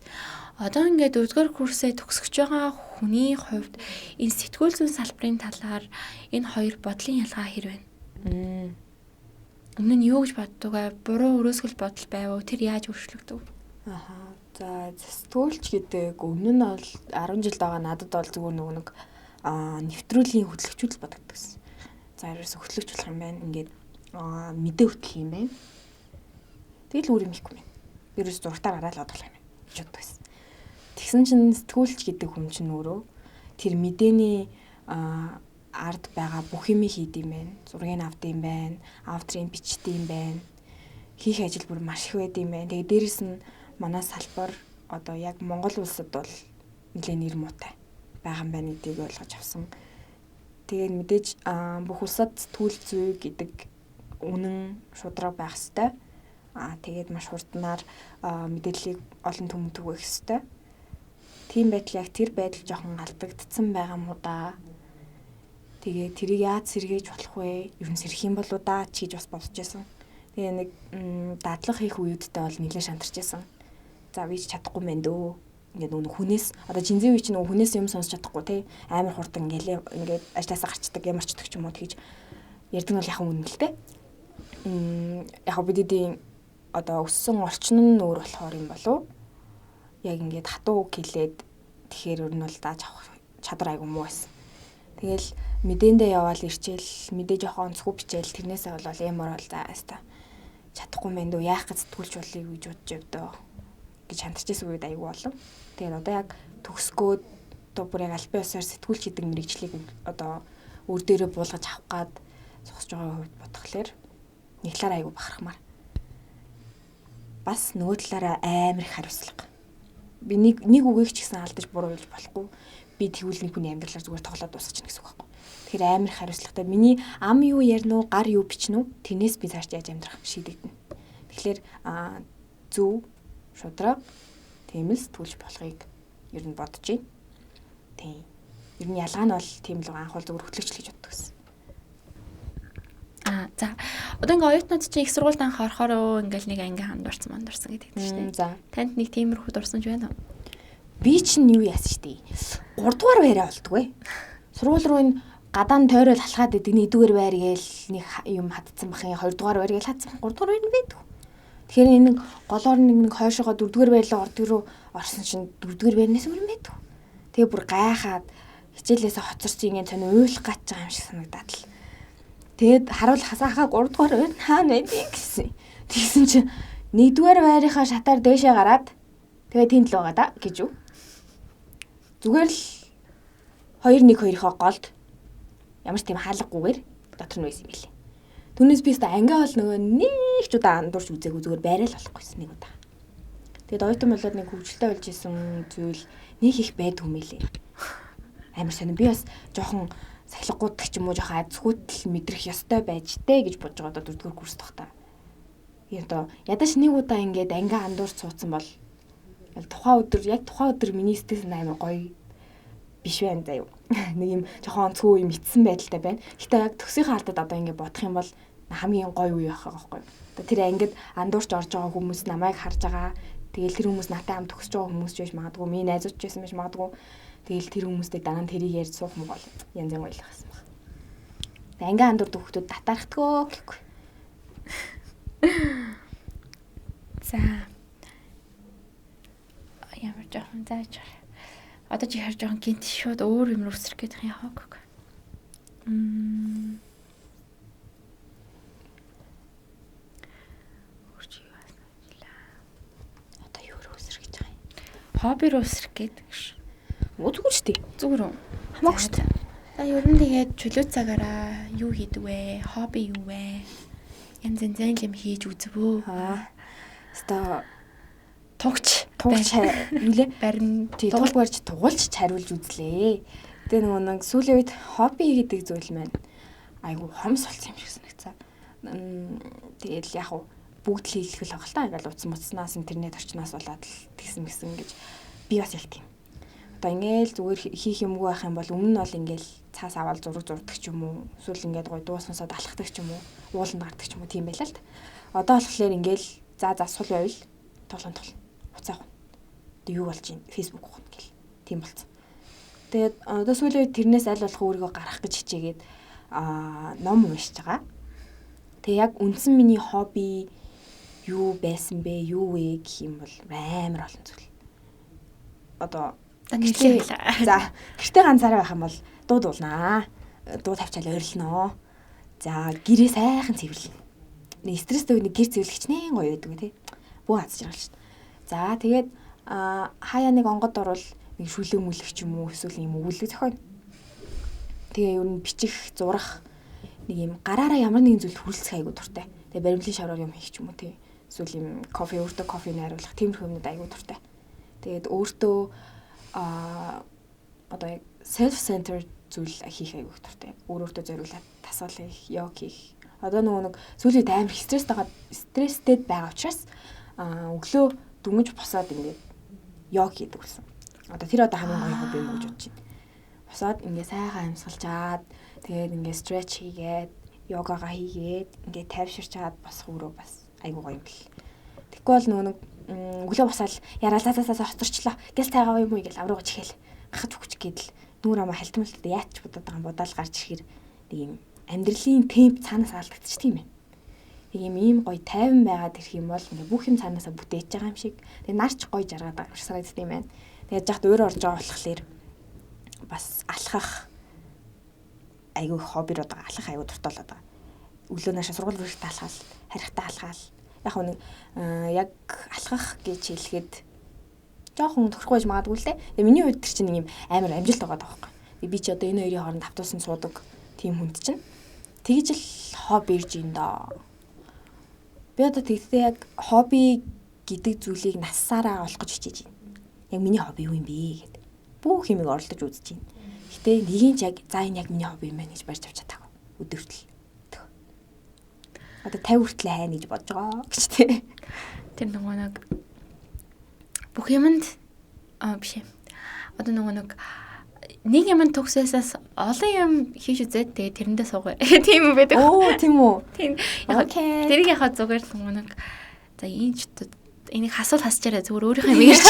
S1: одоо ингээд 4-р курсээ төгсөж байгаа хүний хувьд энэ сэтгүүл зүйн салбарын талаар энэ хоёр бодлын ялгаа хэр байна? Өмнө нь юу гэж боддог вэ? Буруу өрөөсгөл бодол байв уу? Тэр яаж өөрчлөгдөв?
S2: За сэтгүүлч гэдэг өмнө нь бол 10 жил байгаа надад бол зүгээр нэг нэвтрүүлгийн хөтлөгчүүд л бодогддог гэсэн. За ерөөсө хөтлөгч болох юм байна. Ингээд мэдээ хөтлөх юм байна. Тэгэл өөр юм ихгүй байна. Ерөөс зургатаар гараад л бодох юм байна. Гэж боддог байсан. Тэгсэн чинь сэтгүүлч гэдэг хүн чинь өөрөө тэр мэдээний ард байгаа бүх юм хийд юм байна. Зургийг авд юм байна. Авдрын бичдэг юм байна. Хийх ажил бүр маш их байд юм байна. Тэгээ дээрэс нь манай салбар одоо яг Монгол улсад бол нэлээд нэр муутай байгаа юм байна гэдгийг ойлгож авсан. Тэгээд мэдээж бүх улсад сэтгүүл зүй гэдэг үнэн шударга байх ёстой. Тэгээд маш хурднаар мэдээллийг олон түмэнд түгэх ёстой. Тийм байтал яг тэр байдал жоохон алдагдсан байгаа мó да. Тэгээд тэрийг яаж сэргээж болох вэ? Ер нь сэрэх юм болоо да ч гэж бас бодож байсан. Тэгээ нэг дадлага хийх үеүдтэй бол нэлээд шантарч байсан. За би чадахгүй мэн дөө. Ингээд нүг хүнээс одоо жинзээ үе чинь хүнээс юм сонсч чадахгүй те амар хурдан ингээд ажлаасаа гарчдаг ямарчдаг ч юм уу тэгж ярддаг нь бол яхан үнэн л те. Яг бидний одоо өссөн орчин нь өөр болохоор юм болов. Яг ингээд хатуу үг хэлээд тэгэхээр өөр нь бол дааж авах чадвар айгу муу байсан. Тэгэл мэдээндээ яваал ирчээл мэдээ жоохон онцгүй бичээл тэрнээсээ бол ямар бол заастаа чадахгүй мэн дөө яах гэж сэтгүүлч болъё гэж бодож явдаа гэж хандчихсан үед айгу болов. Тэгээд одоо яг төгсгөөд одоо бүр яг албан ёсоор сэтгүүлч гэдэг мэрэгжлийг одоо өөр дээрээ буулгаж авах гад зогсож байгаа үед бодхолоор нэг талаараа айгу бахархмаар. Бас нөгөө талаараа амар их хариуцлага. Би нэг үгийг ч гэсэн алдаж буруу хэлж болохгүй. Би тэгвэл нэг хүний амьдралаар зүгээр тоглоод дуусчихна гэсэн үг байхгүй. Тэгэхээр амар их хариуцлагатай. Миний ам юу ярина уу, гар юу бичнэ үү? Тэрнээс би цааш яаж амьдрах шийдэгдэнэ. Тэгэхээр зөв шудраг тийм л сэтгүүлч болохыг ер нь бодож байна. Тийм. Ер нь ялгаа нь бол тийм л анх бол зөвхөн хөтлөгч л гэж боддог гэсэн.
S1: За одоо ингээ оюутнууд чинь их сургуульд анх орохоор ингээл нэг анги хандуурсан гэдэг чинь шүү дээ.
S2: За.
S1: Танд нэг тиймэрхүү дурсамж байна уу?
S2: Би чинь юу яасан штий. 3 дугаар байраа болдгоо. Сургууль руу энэ гадаа нь тойрол халахад идэг 1-р байр гээл нэг юм хатцсан бахын 2-р байр гээл хатсан 3-р байр нь байдаг. Тэгэхээр энэ голоор нэг хойшоогоо 4-р байрлал орсон чинь 4-р байрнаас өөр юм байдаг. Тэгээ бүр гайхаад хичээлээсээ хоцорсон ингэ цаана уйлах гаж байгаа юм шиг санагдаад л. Тэгээд харуул хасаахаа 3 дугаар байр хаана байдгийг гэсэн. Тэгсэн чинь 1-р байрынхаа шатаар дээшээ гараад тэгээд тэнд л байгаа да гэж юу. Зүгээр л 2-1-2-ийнхоо голд ямар ч тийм хаалгагүйгээр дотор нь байсан юм билээ. Түүнээс би өөртөө ангиа бол нөгөө нэг ч удаа андуурч үзээгүй зүгээр байрал болохгүйсэн нэг удаа. Тэгээд оюутан болоод нэг хөвгөлтэй болж исэн зүйл нэг их байдгүй юм лээ. Амар сонир би бас жоохон сахилгагууддаг ч юм уу жоохон азгүйтэл мэдрэх ёстой байж тээ гэж бодож байгаа одоо 4-р курс тахта. Одоо ядаж нэг удаа ингээд ангиа андуурч суудсан бол тухайн өдөр миний сэтгэл амар гоё биш байна заяа. Нэг юм жоохон онцгүй юм итсэн байдалтай байна. Гэтэ яг төсөхийн алдад одоо ингэ бодох юм бол хамгийн гоё үе байх байхгүй. Одоо тэр ангид андуурч орж байгаа хүмүүс намайг харж байгаа. Тэгэл тэр хүмүүс надтай хамт төгсөж байгаа хүмүүс ч биш магадгүй. Миний найзууд ч байсан биш магадгүй. Тэгэл тэр хүмүүстэй дараа нь тэрийг ярьж суух юм бол янз янз ойлгох гэсэн баг. Тэг анги андуурд хүмүүс татаархдгөө гэхгүй.
S1: За. Ямар жоохон зааж байгаа. Одоо чи харж байгаа гинт шууд өөр юм руу өсрөх гэдэг юм яах вэ?
S2: Одоо юу руу өсрөх гэж байгаа юм?
S1: Хобби руу өсрөх гэдэг ш.
S2: Зүгээр шүү дээ.
S1: Зүгээр үү?
S2: Хамаагүй шүү дээ.
S1: За ер нь тэгээд чөлөө цагаараа юу хийдэг вэ? Хобби юу вэ? Янз янз юм хийж үзвөө.
S2: Өстой
S1: тугч
S2: юулээ
S1: барин
S2: тугуулж хариулж үзлээ. Тэгээ нэг сүүлийн үед хобби гэдэг зүйл маань айгу хомс болсон юм шиг санагцаа. Тэгэл яг хуу бүгд л хийх л байгаа л та. Ингээл утас муцснаас интернет орчноос болоод л тэгсэн гэж би бас яг тийм. Одоо ингээл зүгээр хийх юмгүй байх юм бол өмнө нь бол ингээл цаас аваад зурдаг ч юм уу. Эсвэл ингээд гой дуу сонсоод алхдаг ч юм уу. Ууланд гардаг ч юм уу тийм байлаа л та. Одоо болохоор ингээл сул байвал тоглоом. Уцаах. Юу болж ийн фэйсбүүк ухна гэл. Тийм болцсон. Тэгээд одоо сүүлийн үед тэрнээс аль болох өөрийгөө гарах гэж хичээгээд ном уншиж байгаа. Тэгээ яг үндсэн миний хобби юу байсан бэ? Юу вэ гэх юм бол амар олон зүйл. Одоо
S1: нэлээ.
S2: За, гэртээ ганцаараа байх юм бол дуу дуулнаа. Дуу тавьчаал ойрлноо. За, гэрээ сайхан цэвэрлэнэ. Нэг стресстэй үед гэр цэвэрлэгч нэн гоё байдаг тий. Бүү хаз жаргал шүү дээ. За тэгээд хаяа нэг онгод орвол нэг шүлэг мүлэг ч юм уу эсвэл юм өвлөг зохино. Тэгээ ер нь бичих, зурах нэг юм гараараа ямар нэгэн зүйлд хүрэлцэх айгуу дуртай. Тэгээ баримлын шавраар юм хийх ч юм уу тий. Эсвэл юм өөртөө кофе найруулах тиймэрхүү юмнууд айгуу дуртай. Тэгээд өөртөө одоо яг self-centered зүйл хийх айгуу дуртай. Өөртөө зориулаад тасгал хийх, йог хийх. Одоо нэг сүүлийн амар стресстэй байгаа учраас өглөө дүнж босоод ингээд йог хийдэг гэсэн. Одоо тэр одоо хамгийн гоё хобби юм гэж бодож байна. Босоод ингээд сайхан амьсгалжаад тэгээд ингээд стретч хийгээд йогага хийгээд ингээд тайвширчаад босох өөрөө бас айгуу гоё юм бэл. Тэгэхгүй бол нэг өглөө босаал яраалаасаа хоцорчлоо. Гэл цайгаа юм уу гэж авруугаа чихэл. Гахаж өгч гэдэл нүүр амаа халтмалтай яач бодоод байгаа юм бодаал гарч ирэхэр нэг юм амьдралын темп цаанаас алдагдчих тийм ээ. Ийм гоё тайван байгаад ирэх юм бол ингээ бүх юм цаанаасаа бүтээж байгаа юм шиг. Тэгээ нарч гоё жаргаад байгаа юм шиг санагддаг юм байна. Тэгээд жахт өөр орж байгаа болохоор бас алхах айгүй хоббирууд байгаа. Алхах айгүй дуртай болоод байгаа. Өглөө наашаа сургууль бүрт алхаал, харихтаа алхаал. Яг нэг яг алхах гэж хэлэхэд жоохон төрхгүй байж магадгүй л дээ. Тэгээ миний хувьд тэр чинь нэг юм амар амжилт байгаа даахгүй. Би ч одоо энэ хоёрын хооронд автуусан суудаг тийм хүнд чинь тэгж л хобби ирж ин доо. Би одоо тэгтээ яг хобби гэдэг зүйлийг нассаараа олох гэж хичээж байна. Яг миний хобби юу юм бэ гэдэг. Бүх юмыг оролдож үзэж байна. Гэтэ нэгийн ч яг за энэ яг миний хобби юм байна гэж барьж авч чадаагүй. Өдөртөл. Одоо 50 хүртэл хайна гэж бодож байгаа гэж тий.
S1: Тэр нэг бүх юмд биш ээ. Одоо нэг нэг юм төгсөөсөөс олон юм хийж үзээд тэгээ тэрэндээ суугаа. Тийм үү байдаг.
S2: Оо тийм үү.
S1: Тийм.
S2: Окей.
S1: Тэрийг яхаа зүгээр нэг за энэ ч энийг хасуул хасчаараа зүгээр өөрийнхөө юм ярьж.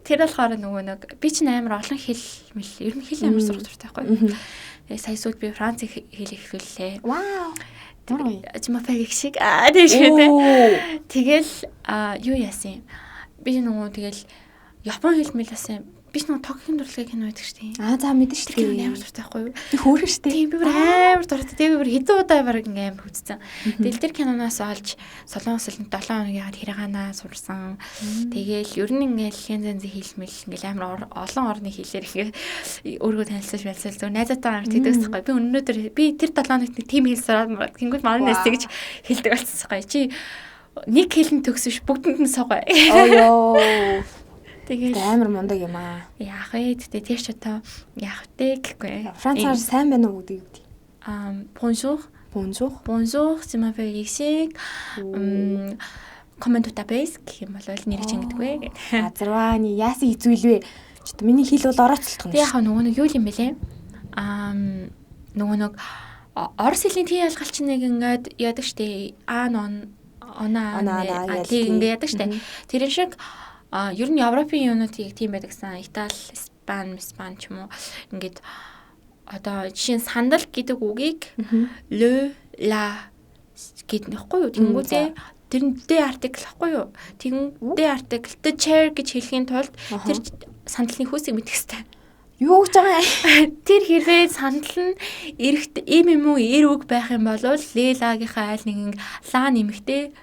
S1: Тэр болохоор нөгөө нэг би ч амар олон хэл ер нь хэл амар сурах дуртай байхгүй. Тэгээ сая сүүл би Франц хэл эхлүүллээ.
S2: Вау.
S1: Жимафэг шиг тийшээ. Тэгэл юу яасан юм. Би нөгөө тэгэл Япон хэл мэлсэн. Би нөгөө Токиогийн дурлалыг кино байдаг шүү дээ.
S2: За мэдэн шүү дээ.
S1: Амар дуртай байхгүй юу?
S2: Би хөөрхөн шүү дээ.
S1: Тийм би амар дуртай. Тэгээ би хэдэн удаа бараг ингээм амар үзсэн. Тэгэл тэр киноноос олж Солонгос хэлний 7 хоног ягаад хираганаа сурсан. Тэгэл ер нь ингээл янз янзын хэлмэл ингээл амар олон орны хэлээр ингээл өөрийгөө танилцуулж байлсал зөв найзаатаа амар тэгдэгс байхгүй. Би өнөөдөр би тэр 7 хоногт нэг тим хэл сураад тэнгуүл манай нэс гэж хэлдэг болсон байхгүй. Чи нэг хэлэн төгсөж бүгдэнд нь суугаа.
S2: Ойоо.
S1: Тэгээд
S2: амар мундаг юм аа.
S1: Яах вэ? Тэгтээ тэр ч одоо яах вэ гэхгүй.
S2: Францаар сайн байна уу гэдэг үү?
S1: Bonjour.
S2: Bonjour.
S1: Bonjour, je m'appelle Ixig. Comment tu t'appelles гэх юм бол нэрч ингэдэг вэ?
S2: Азарвааны яасан хэзүүлвэ? Ч одоо миний хэл бол орооцолтох юм.
S1: Тэг яхаа нөгөө нэг юу юм бэлээ? Нөгөө нэг орос хэлний тий ялгалч нэг ингээд яадаг штэ. Онаа тий ингээд яадаг штэ. Тэрэн шиг ер нь Европын юунуудыг тийм байдаг гэсэн. Итали, Испани ч юм уу. Ингээд одоо жишээ нь сандал гэдэг үгийг le la гэдэг нэхгүй юу? Тэнгүүтээ тэр дэ артикл ахгүй юу? Дэ артиклтэй chair гэж хэлхийн тулд тэр сандалны хөөсийг мэдэх хэрэгтэй.
S2: Юу гэж байгаа юм?
S1: Тэр хэрвээ сандал нь эрэгт юм уу эр үг байх юм бол лелагийнхаа айл нэг лаа нэмэгтэй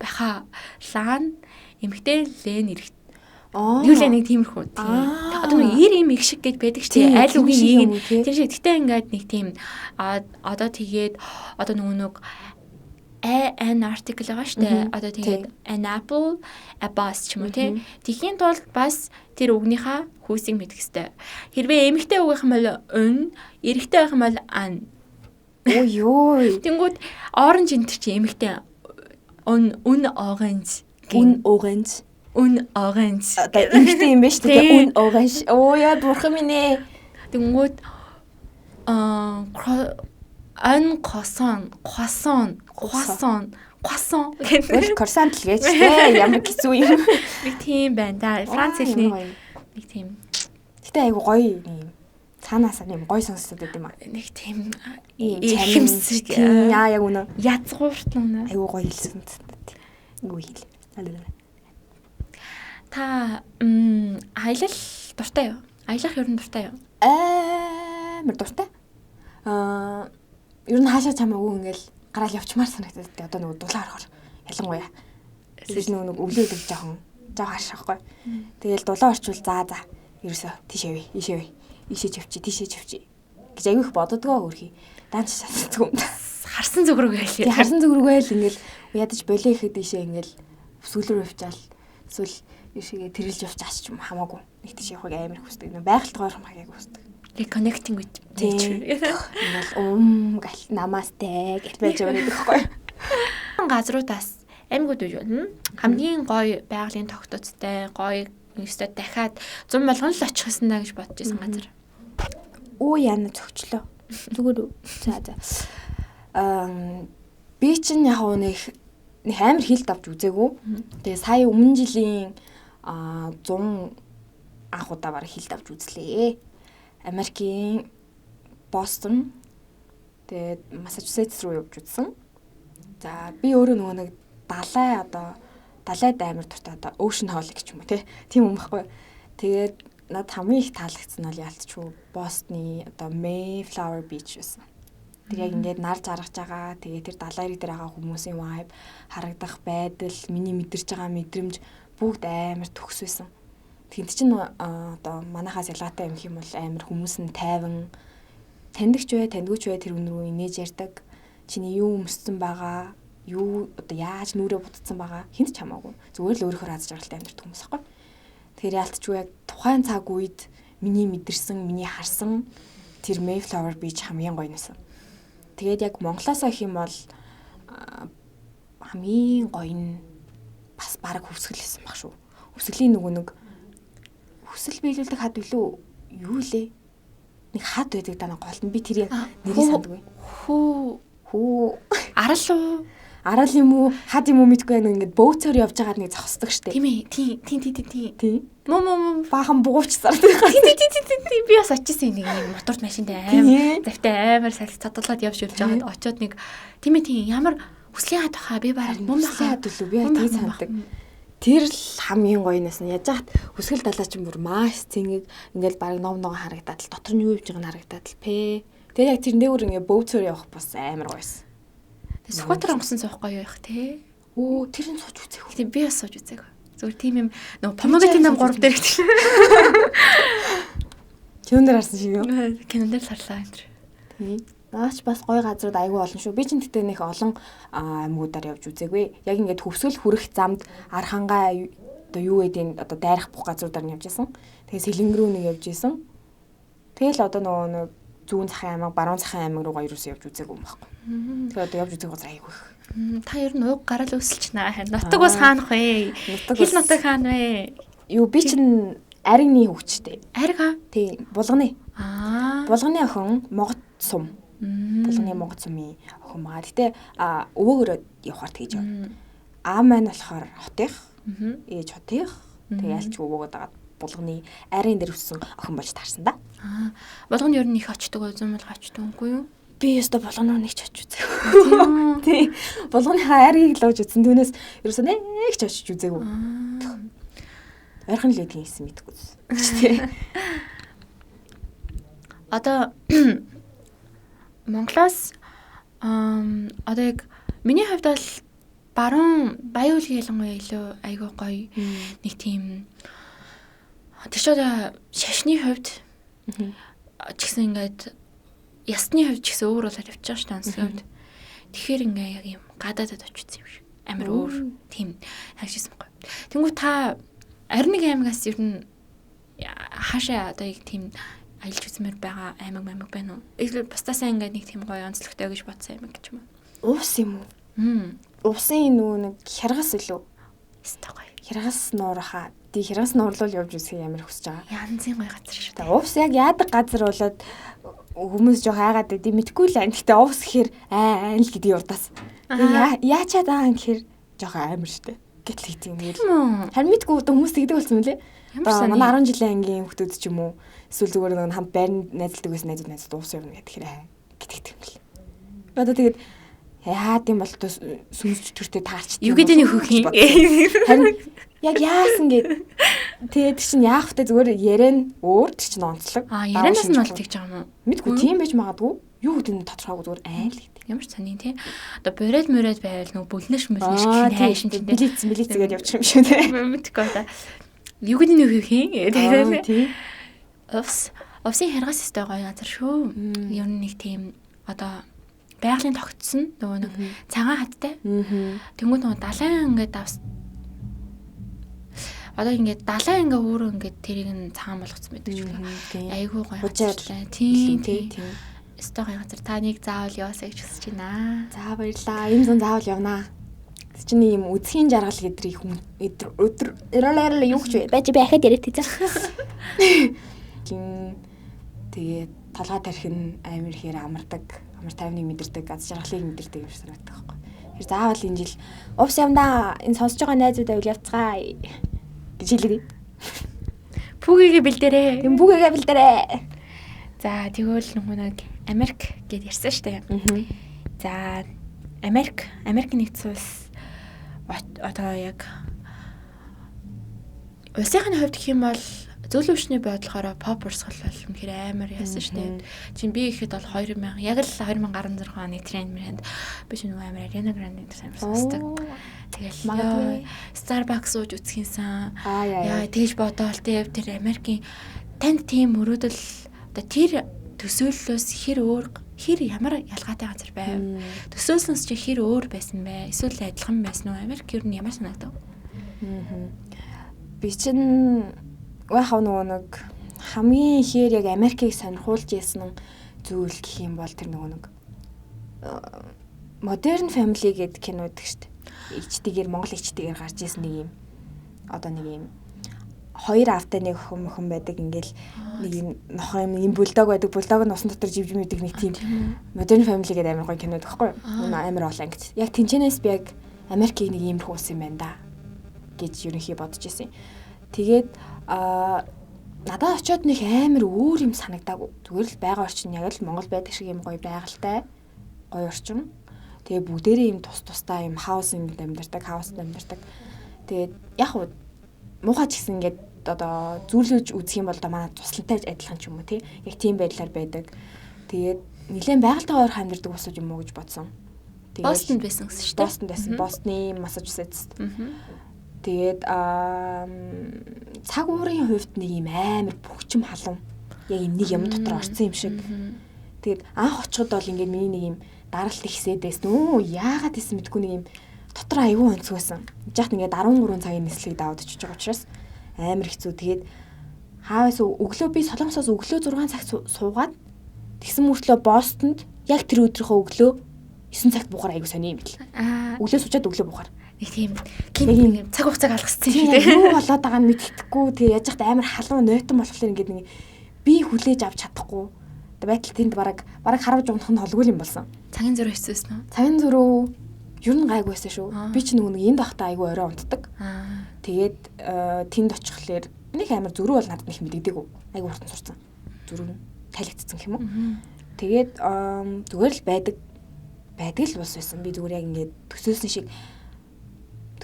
S1: байха. Лаа эмэгтэй лэн эрэгт. Юу л нэг тиймэрхүү. Одоо нэг эр им их шиг гэж байдаг шүү дээ. Айл үгийн нэг тэр шиг гэтээ ингээд нэг тийм одоо тэгээд одоо нөгөө an article байгаа шүү дээ. Одоо тэгээд an apple a bus ч юм уу тий. Тэхийн тулд бас тэр үгнийхаа хөөсийг мэдэх хэрэгтэй. Хэрвээ эмэгтэй үг байх юм бол өн, эрэгтэй байх юм бол an.
S2: Ой.
S1: Тэнгүүд orange энэ чи эмэгтэй un orange.
S2: Un orange.
S1: Un orange.
S2: Эмэгтэй юм байна шүү дээ. Un orange. Оо яа бурхан минь ээ.
S1: Тэнгүүд croissant
S2: гэдэг croissant л гэж дээ. Ямар хэцүү юм.
S1: Нэг тийм байна да. Франц хэлний нэг тийм.
S2: Гэтэ айгу гоё юм. Цаанаасаа юм гоё сонсоод байд юм аа.
S1: Нэг тийм
S2: ихэмсэг яа яг үнэ.
S1: Язгууртна.
S2: Айгу гоё хэлсэн. Үгүй хэл.
S1: Та аялал дуртай юу? Аялах ер нь дуртай юу?
S2: Амар дуртай. Ер нь хаашаа чамаагүй ингээл гараал явчмаар санагдаад тэ одоо нөгөө дулаан орохоор ялангуяа. Тэр нөгөө өглөө өдөг жоохон хаашаахгүй. Тэгээл дулаан орчвол за ерөөсөө тийшээвэ, ийшээвэ, тийшээ чивчи гэж аягүй их бододгоо хөрхий. Даанч шатцгүй юм.
S1: Харсан зүг рүү гээл.
S2: Тэг харсан зүг рүүгээ л ингээл ядаж болоо ихэд ийшээ ингээл сүлрүү явчаал эсвэл ийшээгээ тэрэлж явчаач ч юм хамаагүй. Нэг тийш явахыг амар хүсдэг. Байгальтайгаар хамаагүй хүсдэг.
S1: Reconnecting with nature.
S2: Ингээл гал намасте гэж байж байгаа байхгүй.
S1: Газруудаас аймагуд үж болно. Хамгийн гоё байгалийн тогтцтой, гоё өстой дахиад зам болгон л очих гэсэн даа гэж бодож исэн газар.
S2: Оо яна цогчлоо. Зүгээр үү. За. Би чинь яг нэг амар хилд авч үзээгүй. Тэгээ сая өмнө жилийн 100 анх удаа бараг хилд авч үзлээ. Америкийн Бостон тэгээд Массачусетс руу явж үзсэн. За би өөрөө нөгөө нэг далайд амар дуртай одоо Ocean Hall гэх юм уу тийм юм байхгүй. Тэгээд надад хамгийн их таалагдсан нь яалтчгүй Бостны одоо Mayflower Beach байсан. Тэг яг ингээд нар жаргаж байгаа. Тэгээ тэр далайрыг дээр байгаа хүмүүсийн vibe, харагдах байдал, миний мэдэрч байгаа мэдрэмж бүгд амар төгс байсан. Тэгэнт чинь одоо манайхаас ялгаатай юм хэм бол амар хүмүүс нь тайван таньдагч бай, таньдгүйч бай тэр өнрөө инээж ярьдаг. Чиний юу өмссөн байгаа, юу одоо яаж нүрээ будцсан байгаа хинт ч хамаагүй. Зүгээр л өөрөөр аз жаргалтай амьдарч хүмүүс аахгүй. Тэгэхээр яалтчгүй яг тухайн цаг үед миний мэдэрсэн, миний харсан тэр Mayflower Beach хамгийн гоё нэсэн. Тэгээд яг Монголоос их юм бол хамгийн гоё нь бас баг хөвсгөл хийсэн баг шүү. Хөвсгөлийн нөгөө нэг хүсэл биелүүлдэг хад билүү юу лээ? Нэг хад байдаг даа гол нь би тэр яг нэрийг сандгүй. Хүү.
S1: Арал уу?
S2: Арал юм уу? Хад юм уу мэдгүй байна. Ингээд бөөцөөр явж байгаа нэг зогсдог штэ.
S1: Тийм ээ. Тийм. Мөн
S2: баахан бугуучсаар.
S1: Тийм. Би бас очижсэн нэг моторт машинтай амар завтай амар салхи цадгалаад явж явж байгаад очиод нэг тийм ямар хүслийн хад баха би бараг мөн
S2: хүслийн хад үлээ би яг тийм сандаг. Тэр л хамгийн гоёнаас нь яж хат хүсгэл далаа чинь бүр маш цэнгэг ингээл бараг ном харагдаад л дотор нь юу хийж байгааг нь харагдаад л пэ. Тэр яг тэр нээвэр ингээ бөөцөөр явах бас амар гоёс.
S1: Тэг скватер онгосон суух гоё байх те.
S2: Оо тэр нь сууж үзээг.
S1: Тийм би бас сууж үзээг. Зүгээр тийм юм нөгөө помогатын нам 3 дээр гэдэг.
S2: Кинон дээр харсан шиг юу?
S1: Кинон дээр харлаа энэ.
S2: Тийм. Наач бас гоё газрууд аягүй олон шүү. Би ч тэгтээ нэг олон аймагуудаар явж үзээгүй. Яг ингээд хөвсгөл хүрэх замд архангаа одоо юу гэдэг одоо дайрах бүх газруудаар нь явж исэн. Тэгээ сэлэнг рүү нэг явж исэн. Тэгэл одоо нөгөө зүүн захын аймаг, баруун захын аймаг руугаа юусэн явж үзээгүй юм байхгүй. Тэгээ одоо явж үзэх газар аягүй их.
S1: Та ер нь уг гарал өсөлчнаа. Нутаг бас хаанах вэ? Хил нутаг хаана вэ?
S2: Юу би чинь аригны хөвчтэй.
S1: Ариг.
S2: Тийм, булганы. Булганы охин Монгот сум. Булганы Монгот сумын охин байгаа. Гэтэ өвөөгөө явахаар тэгж явна. Аа маань болохоор хотынх. Ээж хотынх. Тэгээ ялч өвөөгөө дагаад булганы арийн дээр өссөн охин болж таарсан да.
S1: Булганы ер нь их очдог үзэн бол очдог үгүй юу?
S2: Би өстө булганаа нэг ч очиж үзээгүй. Тийм. Булганы арийг л ууж үзсэн. Түүнээс ерөөсөө нэг ч очиж үзээгүй. Ойрхон л үүдгийн хийсэн мэдгүй. Тийм.
S1: Одоо Монголоос одоо яг миний хувьд бол баруун Баян хөлгийн ялангуяа илүү айгүй гоё нэг тийм тэр чинь шашны хувьд ч гэсэн ингээд ясны хувьд ч гэсэн өөр болоод явчихсан шүү дээ онцлог хувьд. Тэгэхээр ингээ яг юм гадаадад очсон юм шиг. Амар өөр тийм хайшсан гоё. Тэнгүү та Ариг аймагаас ер нь хаашаа одоо яг тийм аялж үзмээр байгаа аймаг байна уу? Эсвэл бусдаас ингээд нэг тийм гоё онцлогтой гэж бодсон аймаг гэж юм уу?
S2: Уус юм уу? Усын нөгөө нэг хяргас илүү.
S1: Өстой гоё.
S2: Хяргас нуурхаа. Тий хяргас нуурлуул явж үзэх амар хүсэж байгаа.
S1: Янзын гоё газар шүү дээ.
S2: Уус яг яадаг газар болоод хүмүүс жоох айгаад байдیں۔ Мэдгүй л ань. Гэтэ уус гэхээр айн л гэдэг урдаас. Яачаад байгаа юм гэхээр жоох амар шүү дээ. Гэтэл хийх юм нэр. Харин мэдгүй хүмүүс тэгдэг болсон мөлий. Манай 10 жилийн ангийн хүмүүс ч юм уу эсвэл зүгээр нэг хамт байрны найзалдаг байсан найзууд уус явна гэхээр гэдэг юм л. Одоо тэгээд яа гэм бол сүнс төртөө таарч.
S1: Юу гэдэг нь хөх юм.
S2: Харин яг яасан гээд тэгээд чинь яах вэ зүгээр ярэн өөр тэр чинь онцлог.
S1: Ярианаас нь бол тэгж байгаа юм уу?
S2: Мэдгүй тийм байж магадгүй. Юу гэдэг нь тодорхойгүй зүгээр айн л гэдэг.
S1: Ямар ч саний тий. Одоо бороод байвал нөгөө бүлнэш гэх хайшин чинь
S2: билиц гээд явчих юм шүү дээ.
S1: Мэдгүй одоо. Юу гэдэг нь хөх юм. Тэгээд тий. Овсын харгас өстой гоё газар шүү. Ер нь нэг тийм одоо байгалийн тогтсон нөгөө нэг цагаан хаттай. Тэнгүүд нөгөө далайн ингээд одоо ингээд далайн ингээ өөрөө ингээд тэрийг нь цагаан болгоцсон байдаг ч үлээ. Айгуу гоё.
S2: Хужаалаа.
S1: Тийм. Өстой гоё газар. Та нэг заавал яваасаа гэж хүсэж байна.
S2: За баярлаа. Ийм зэн заавал явнаа. Чиний юм үсгийн жаргал гэдрийг өдөр юу гэж байж байхад яриад тийзээ. Тэгээд толгой тархин амир ихээр амардаг, амар тайвныг мэдэрдэг, аз жаргалыг мэдэрдэг юм шиг санагддаг байхгүй. Тэр заавал энэ жил увс явнаа. Энэ сонсож байгаа найзуудаа үл явцгаа гэж хэлээ.
S1: Пүгэгээ бэлдээрээ.
S2: Тэм пүгэгээ бэлдээрээ.
S1: За тэгвэл нэг Америк гэд ярьсан шүү дээ. За Америк нэгдсэн улс одоо яг улсынхны хувьд гэх юм бол зөвлөв өвчний бодлохоор pop урсгал бол үнэхээр амар яасан шүү дээ. Чин би ихэд бол 2000 яг л 2016 оны тренд би ч нөгөө амар Ariana Grande гэсэн сонсдог. Тэгэл Starbucks ууж үсгийнсэн. Яа тэгж бодоол тэр Америкийн танд тийм мөрөөдөл одоо тэр төсөөллөөс хэр ямар ялгаатай газар байв. Төсөөлснөөс чи хэр өөр байсан бэ? Эсвэл адилхан байсан уу? Америк ер нь ямар санагдав?
S2: Би чинь нөгөө нэг хамгийн ихээр яг Америкийг сонирхуулж яасан зүйл гэх юм бол тэр нөгөө Modern Family гэдэг кино байдаг шүү дээ. Монгол ичтэйгээр гарч ирсэн нэг юм одоо нэг юм 2 автай нэг өхөн байдаг ингээл нэг юм нох юм булдог байдаг. Булдог нь усан дотор живж мэдэг нэг тийм Modern Family гэдэг амар гоё кинод гэхгүй. Амар олон ангид. Яг тэнчэнээс би яг Америкийг нэг юм их ус юм байна да гэж ерөнхий бодож ирсэн. Тэгээд надад очиод нэг амар өөр юм санагдаагүй. Зүгээр л байгаа орчин яг л Монгол байдаг шиг юм гоё байгальтай. Гоё орчин. Тэгээ бүгдээрээ юм тусдаа юм хаусинг амьдардаг, хаусд амьдардаг. Тэгээд яг уу муухай ч гэсэн ингээд одоо зүүрлүүлж үзэх юм бол одоо манай туслантай адилхан ч юм уу тий. Яг тийм байдлаар байдаг. Тэгээд нэлээд байгальтайгаар амьдардаг усуд юм уу гэж бодсон.
S1: Тэгээд Бостонд байсан гэсэн шүү дээ.
S2: Бостонд байсан. Бостны Массачусетс. Тэгээд цаг уурын хувьд нэг юм амар бөхчм халуун. Яг юм нэг юм дотор орсон юм шиг. Тэгээд анх очиход бол ингээд миний нэг юм даралт ихсээд байсан. Яагаад гэсэн мэдгүй нэг юм дотор аягүй онцгой байсан. Жахт ингээд 13 цагийн нислэгийг даваад очиж байгаа учраас амар хэцүү. Тэгээд хааваас өглөө би Солонгосоос өглөө 6 цагт суугаад тэгсэн мөртлөө Бостонд яг тэр өдрийнхөө өглөө 9 цагт буухаар аягүй сони юм бил. Өглөө суучаад өглөө буухаар.
S1: Нэг тийм гинт цаг хугацааг алгассан юм
S2: тийм. Юу болоод байгаа нь мэддэхгүй. Тэгээ яаж яхад амар халуун нойтон болохоор ингээд нэг би хүлээж авч чадахгүй. Байтал тэнд бараг харавж унах нь холгүй юм болсон.
S1: Цагийн зөрөө хэцүүсэн үү?
S2: Цагийн зөрөө ер нь гайгүй байсан шүү. Би ч нэг энд ахтаа аягүй орой унтдаг. Тэгээд тэнд очихлаар нэг амар зөрөө бол надад нэг мэддэггүй. Аягүй хурдан сурцсан. Зөрөө нь тайлагдсан юм уу? Тэгээд зүгээр л байдаг л ус байсан. Би зүгээр яг ингээд төсөөлсөн шиг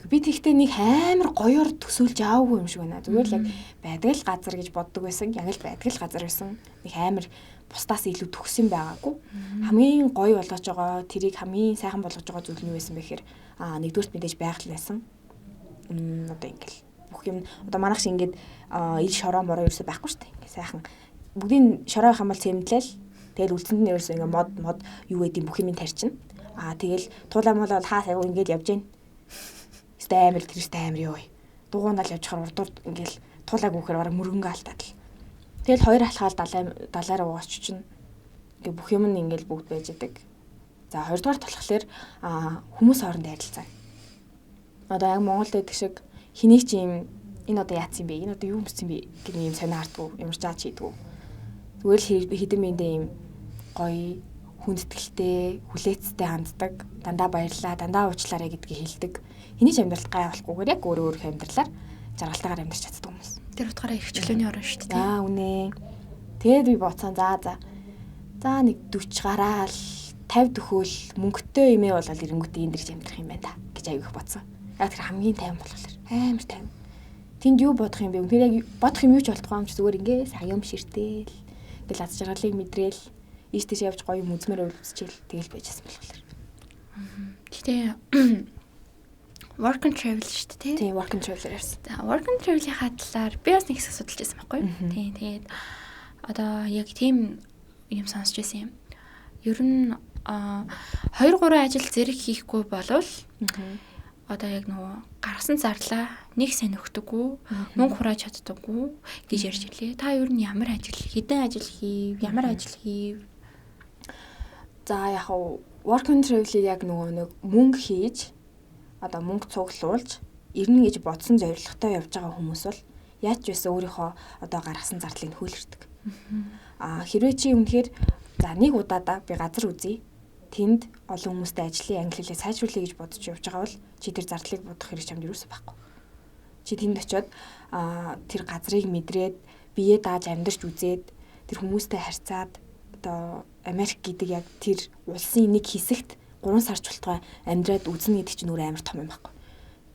S2: би тэгтээ нэг амар гоёор төсөөлж аваагүй юм шиг байна. Зүгээр л яг байдаг л газар гэж боддог байсан. Яг л байдаг л газар байсан. Нэг амар бусдаас илүү төгсөн байгаагүй. Хамгийн гоё болгож байгаа, тэрийг хамгийн сайхан болгож байгаа зүйл нь юу байсан бэ гэхээр нэгдүгürt мэдээж байгаль байсан. Одоо ингээл бүх юм одоо манайх шиг ингээд ил шороо мороо ерөөсөй байхгүй шүү дээ. Ингээ сайхан бүгдийн шороо хамбал цэмдлэл тэгэл үлдсэнд нь ерөөсөй ингээ мод юу гэдэг бүх юм тарьчин. Тэгэл туулаа мол хаас аягүй ингээд явж гин. Амар тэрстэй амар ёо. Дугуунал явж хахаар урдуур ингээл туулааг үхээр бараг мөргөнгө алдаад л. Тэгэл хоёр алхаал далаараа уугач чинь ингээ бүх юм нь ингээл бүгд байж идэг. За хоёрдугаар болохоор хүмүүс хоорондын харилцаа. Одоо яг Монголд байдаг шиг хэний ч юм энэ одоо яатсан юм бэ? Энэ одоо юу өмссөн бэ гэх юм сонио хардгуу, ямар ч жаач хийдгүү. Зүгээр л хэдэн минутын юм гоё хүндэтгэлтэй, хүлээцтэй ханддаг, дандаа баярлаа, дандаа уучлаарай гэдгийг хэлдэг. Хэний ч амьдралд гай болохгүйгээр яг өөр амьдралаар жаргалтайгаар амьдарч чаддаг хүмүүс.
S1: Тэр утгаараа их чөлөөний орон шүү дээ.
S2: Үнэ. Тэгээд би бодсон за нэг 40 гараал 50 төхөөл мөнгөтэй имээ болол ирэнгүүтээ энд ирж амьдрах юм байна да гэж аяг их бодсон. Яг тэр хамгийн тайван болохоор амар тайван. Тэнд юу бодох юм бэ? Үнээр яг бодох юм юу ч болтгоо юм чи зүгээр ингээ саяам ширтэл. Ингээл аз жаргалыг мэдрээл ийш тийш явж гоё юм үзмээр үзчихэл тэгэл байжсэн болохоор.
S1: Гэтэ work and travel шүү дээ.
S2: Тийм, work and travel ярьсан.
S1: За, work and travel-ийн хадлаар би бас нэг хэсэг судалж байсан байхгүй юу? Тийм, тэгээд одоо яг тийм юм сонсч байсан юм. Ер нь 2-3 ажил зэрэг хийхгүй болвол одоо яг нөгөө гаргасан зарлаа нэг сайн өгдөггүй, мөнгө хурааж чаддаггүй гэж ярьж ирлээ. Та ер нь ямар ажил, хэдэн ажил хийв, ямар ажил хийв?
S2: За яг work and travel-ийг яг нөгөө нэг мөнгө хийж одоо мөнгө цуглуулж ирнэ гэж бодсон зорилготой явж байгаа хүмүүс бол яаж ч байсан өөрийнхөө одоо гаргасан зардлыг хөлөрдөг. Хэрвээ чи үнэхээр за нэг удаадаа би газар үзье. Тэнд олон хүмүүстэй ажлын англи хэлээ сайжруулъя гэж бодож явж байгаа бол чи тэр зардлыг бодох хэрэг чамд юусоо байхгүй. Чи тэнд очиод тэр газрыг мэдрээд биеэ дааж амьдарч үзээд тэр хүмүүстэй харьцаад одоо Америк гэдэг яг тэр улсын нэг хэсэгт 3 сар чултгаа амьдраад үзнэ гэдэг чинь өөр амар том юм байхгүй.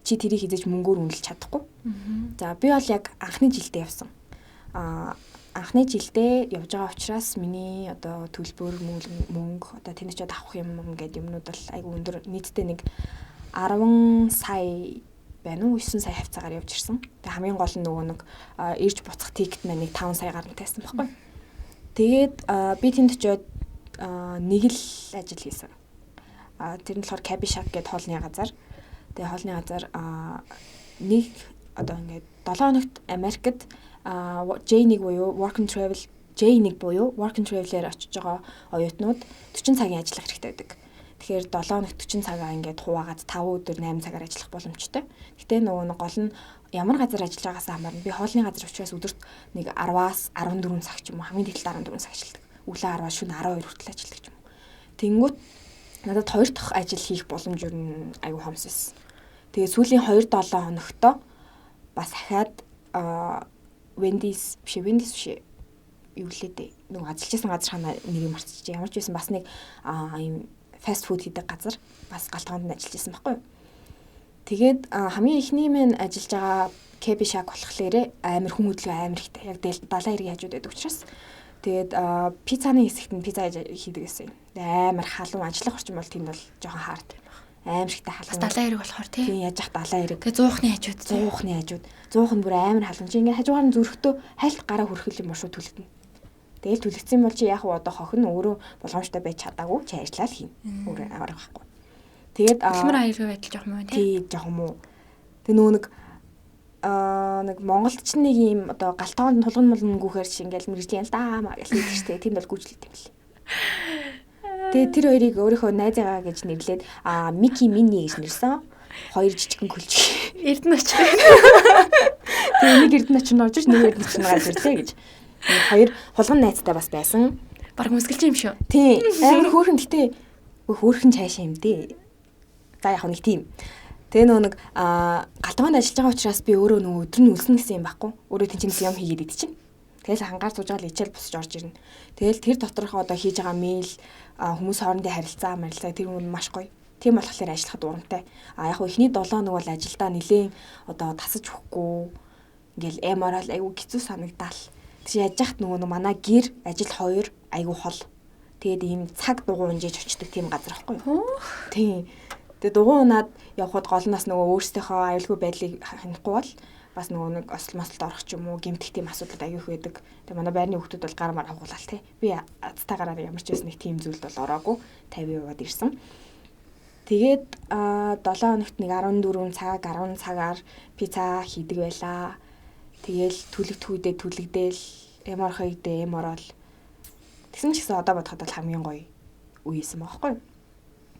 S2: Чи тэрийг хийж мөнгөөр үнэлж чадахгүй. За би бол яг анхны жилдээ явсан. Анхны жилдээ явж байгаа учраас миний одоо төлбөр мөнгө одоо тэнд ч авах юм гэдэг юмнууд бол айгүй өндөр нийтдээ нэг 10 сая байна уу 9 сая хавцаагаар явж ирсэн. Тэгээ хамгийн гол нь нөгөө нэг ирж буцах тикет маань нэг 5 сая гаруй тайсан байхгүй. Тэгээд би тэнд очиод нэг л ажил хийсэн. Тэр нь болохоор Cabi Shack гэдэг хоолны газар. Тэгээ хоолны газар нэг одоо ингээд 7 хоногт Америкт J1 буюу work and travel J1 буюу work and travel-ээр очиж байгаа оюутнууд 40 цагийн ажиллах хэрэгтэй байдаг. Тэгэхээр 7 хоногт 40 цагаа ингээд хуваагаад 5 өдөр 8 цагаар ажиллах боломжтой. Гэтэ нөгөө нэг гол нь ямар газар ажиллаж байгаас хамаарна. Би хоолны газар учраас өдөрт нэг 10-аас 14 цаг ч юм уу хамгийн дээдлээ 14 цаг ажилладаг. Өглөө 10-аас шөнө 12 хүртэл ажилладаг ч юм уу. Тэнгүүт надад 2 дахь ажил хийх боломж юу н аюу хомс байсан. Тэгээ сүүлийн 2-7 хоногтоо бас ахаад Wendy's биш юу лээ дээ. Нөгөө ажиллаж байсан газар нэрийг марцчихжээ. Ямар ч байсан бас нэг ийм фаст фуд хийдэг газар бас галтгоонд нь ажиллаж байсан байхгүй юу. Тэгээд хамгийн ихний минь ажиллаж байгаа Кэби Шак болохоор амар хүн хөдөлгөөн амар ихтэй. Яг 70 эргийн хажууд байдаг учраас тэгээд пиццаны хэсэгт нь пицца хийдэг гэсэн. Амар халуун ажиллах орчин бол тэнд бол жоохон хаард амар ихтэй халуун.
S1: 70 эрэг болохоор тий.
S2: Яаж яах 70 эрэг.
S1: Тэгээ 100-ны хажууд.
S2: 100 нь бүр амар халуун. Чи ингээд хажуугаар нь зүрхтөө хальт гараа хүрхэл юм шүү түлхтэн. Тэгэл түлхсэн бол чи яах вэ одоо хохин өөрөө болгоомжтой байж чадаагүй чи ажиллаа л хийнэ. Өөрөө аваад байхгүй. Тэгээд
S1: хөдөлмөр аюулгүй байдал жоох юм тий.
S2: Тий жоох юм уу. Тэг нөө нэг Монголд ч нэг юм одоо галтгоонд тулгын молнгүүхээр чи ингээл мэржлийн л даа маа гэж хэлдэг штэ. Тэнд бол гүйцэлтэй юм бэл. Тэгээд тэр хоёрыг өөрийнхөө найзаагаа гэж нэрлээд Мики Мини гэж нэрсэн. Хоёр жижигхэн күлж.
S1: Эрдэнэ очих.
S2: Тэгээд нэг эрдэнэ очих нь орж ш нэг эрдэнэ очих наагаад ирлээ гэж. Хоёр хулган найзтай бас байсан.
S1: Бараг мөсгөлж юм шүү.
S2: Тий. Амар хөөрхөн гэтээ хөөрхөн цаашаа юм дээ. За яг нэг тийм. Тэгээ нэг галтгоонд ажиллаж байгаа учраас би өөрөө нөгөө өдөр нь үлснэ гэсэн юм байхгүй. Өөрөө тэнцэнэс юм хийгээд идчихин. Тэгэл хангаар сууж байгаа л ичээл босч орж ирнэ. Тэгэл тэр доторхоо одоо хийж байгаа мэйл хүмүүс хоорондын харилцаа тэр юм маш гоё. Тийм болохоор ажиллахад урамтай. Яг хөө эхний 7 хоног бол ажилдаа нилээн одоо тасаж өгөхгүй. Ингээл эморал айгу хэцүү санагдал. Тэг яаж яхад нөгөө манай гэр ажил 2 айгу хол. Тэгээд ийм цаг дугуй унжиж очдөг тийм газар байхгүй юу? Тийм. Тэгээд дугуй унаад явхад гол нас нөгөө өөрсдийнхөө аюулгүй байдлыг ханихгүй бол бас нөгөө нэг осол мосолд орох ч юм уу гэмтэх тийм асуудал аюух байдаг. Тэгээд манай байрны хүмүүс бол гар мар хавгуулаад тий. Би цтагараар ямар ч байсан нэг тийм зүйлд бол ороогүй 50% яваад ирсэн. Тэгээд 7 хоногт нэг 14 цаг 10 цагаар пицца хийдэг байлаа. Тэгээл түлэгдэх үедээ түлэгдээл эморхоо идэ эморол. Тэгсэн ч гэсэн одоо бодоход бол хамгийн гоё үеэсэн байхгүй.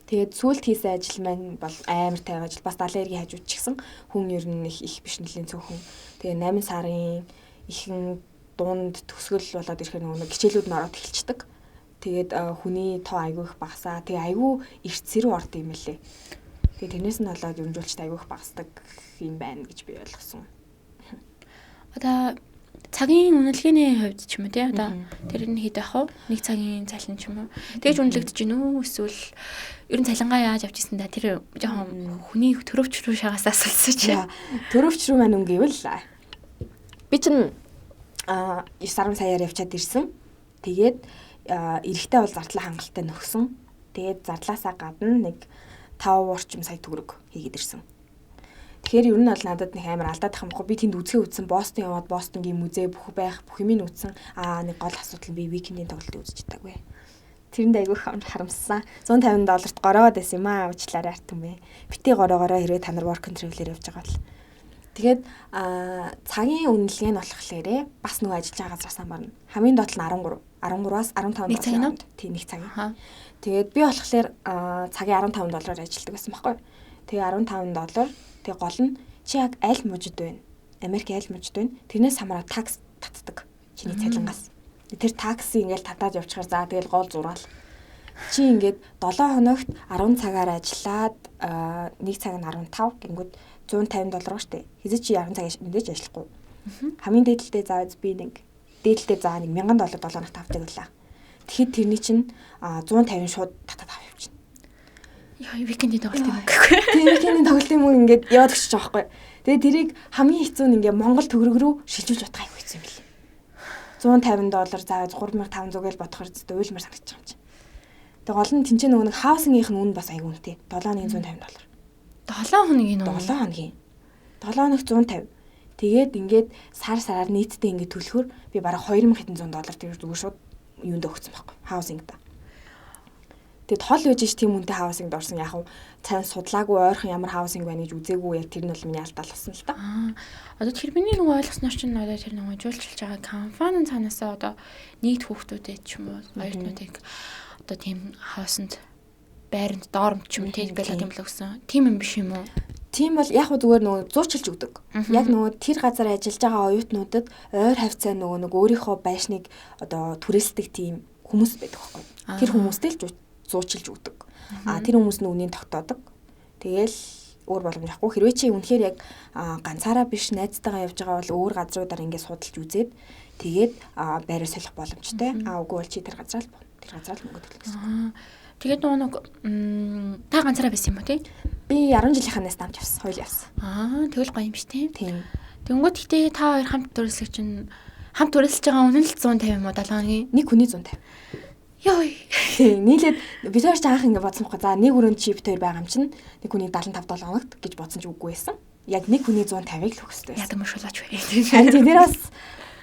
S2: Тэгээд сүүлд хийсэн ажил маань бол амар тайван ажил. Бас 70 эргийн хажууд ч гэсэн хүн ер нь их биш нэлийн цөөхөн. Тэгээд 8 сарын ихэнх дунд төгсгөл болоод ирэхээр нөгөө хичээлүүд нь ороод эхэлчихдэг. Тэгээд хүний тоо айгүй их багасаа. Тэгээ айгүй эрт сэрүү орд юм лээ. Тэгээд тэрнээс нь болоод юмжуулчт айгүй их багасдаг юм байна гэж би ойлгосон.
S1: Одоо цагийн үнэлгээний хувьд ч юм уу тий одоо тэр нь хэд байх вэ? Нэг цагийн цалин ч юм уу. Тэгж үнэлэгдэж гин үү эсвэл ер нь цалингаа яаж авчихсан да тэр жоохон хүний төрөвч рүү шагаас асуулсан чи.
S2: Төрөвч рүү маань өнгөйвөл би чинь 9 саяар явчаад ирсэн. Тэгээд эрэхтэй бол зардлаа хангалттай нөхсөн. Тэгээд зардлаасаа гадна нэг 5 орчим сая төгрөг хийгээд ирсэн. Тэгэхээр ер нь бол надад нэг амар алдаадах юмгүй. Би тэнд үзгээ үзсэн. Бостон яваад Бостонгийн музей бүх юмыг үзсэн. Нэг гол асуудал нь би викендийн тоглолтыг үзэж чадаагүй. Тэрэнд айгүй харамссан. $150 гороод байсан юм аа. Уучлаарай артан бэ. Бити гороогороо хэрвээ та нар work and travel-ээр явж байгаа бол. Тэгээд цагийн үнэлгээ нь болохоор бас нөгөө ажиллаж байгаа газраас хамаарна. Хамгийн доод нь 13-аас 15 доллар. Тийм нэг цагийн. Тэгээд би болохоор цагийн $15 ажилладаг байсан байхгүй. Тэгээ $15. Тэгээ гол нь чи яг аль мужид байна? Америк аль мужид байна? Тэрнээс хамаараа такс татдаг. Чиний цалингаас. Тэр такси ингээл татаад явчихаар за тэгэл гол зураал. Чи ингээд 7 хоногт 10 цагаар ажиллаад 1 цаг нь 15 гингүүд $150 штэ. Хэзээ чи 10 цаг мэдээж ажиллахгүй. Хамгийн дээдлээ заавал би нэг дээдлээ заа нэг $1000 7 хоногт авдаг байлаа. Тэгэхэд тэрний чинь 150 шууд татаад авах юм чинь.
S1: Яа, викендийн тоглолт юм гэхгүй.
S2: Тийм викендийн тоглолт юм уу ингээд яваад өгч байгаа байхгүй. Тэгээ тэрийг хамгийн хэцүү нь ингээд Монгол төгрөг рүү шилжүүлж бодох айгүй хэцүү юм билээ. $150 заавал $3500 гээл бодохоор зөв уйлмар санагдаж байгаа юм чинь. Тэгээ гол нь тэнцээ нөгөө нэг хаусингийнх нь үн бас айгүй үнэтэй. 7 хоногийн $150.
S1: 7 хоногийн үү?
S2: 7 хоногийн. 7 хоногт 150. Тэгээд ингээд сараар нийтдээ ингээд төлөхөр би бараг $2100 тэр зүгээр шууд юунд өгсөн байхгүй. Хаусингда. Тэгэд хол байж ш тийм үнэтэй хаусингд орсон яг нь цаан судлаагүй ойрхон ямар хаусинг байна гэж үзээгүй яг тэр нь бол миний алдаа болсон л та.
S1: Одоо тэр миний нэг ойлгосноор чинь одоо тэр нэг жуулчилж байгаа компани цаанаасаа одоо нийт хүүхдүүдэд ч юм уу оюутнуудыг одоо тийм хаусанд байранд доормч юм тийм байлаа юм л өгсөн. Тийм юм биш юм уу?
S2: Тийм бол яг зүгээр нөгөө зуучилж өгдөг. Яг нөгөө тэр газар ажиллаж байгаа оюутнуудад ойр хавцаа нөгөө өөрийнхөө байшныг одоо түрээсдэг тийм хүмүүс байдаг байхгүй. Тэр хүмүүстэй л зуучилж өгдөг. Тэр хүмүүс нь үнийн тогтоодог. Тэгэл өөр боломж авахгүй. Хэрвээ чи үнэхээр яг ганцаараа биш найзтайгаа явж байгаа бол өөр газруудаар ингээд судалж үзээд тэгээд байраа солих боломжтой. Үгүй бол чи тэр газраа л мөнгө төлөх гэсэн.
S1: Тэгээд нөгөө та ганцаараа байсан юм уу тий?
S2: Би 10 жилийнхаа нас дамж явсан. Хоёул явсан.
S1: Тэгвэл гоё юм биш тий?
S2: Тийм.
S1: Тэнгүүд гэхдээ та хоёр хамт төрөлсөж чинь хамт төрөлсөж байгаа үнэн л 150 юм уу 7 хоногийн?
S2: Нэг хүний 150.
S1: Йой.
S2: Тийм. Нийлээд бид хоёр ч анх ингэ бодсон байхгүй. За нэг өрөөнд чи бид хоёр байгаа юм чинь нэг хүний 75 7 хоногт гэж бодсон ч үгүй байсан. Яг нэг хүний 150-ыг л өгөхтэй.
S1: Яд мөшүүлаач бай.
S2: Тийм. Тэр бас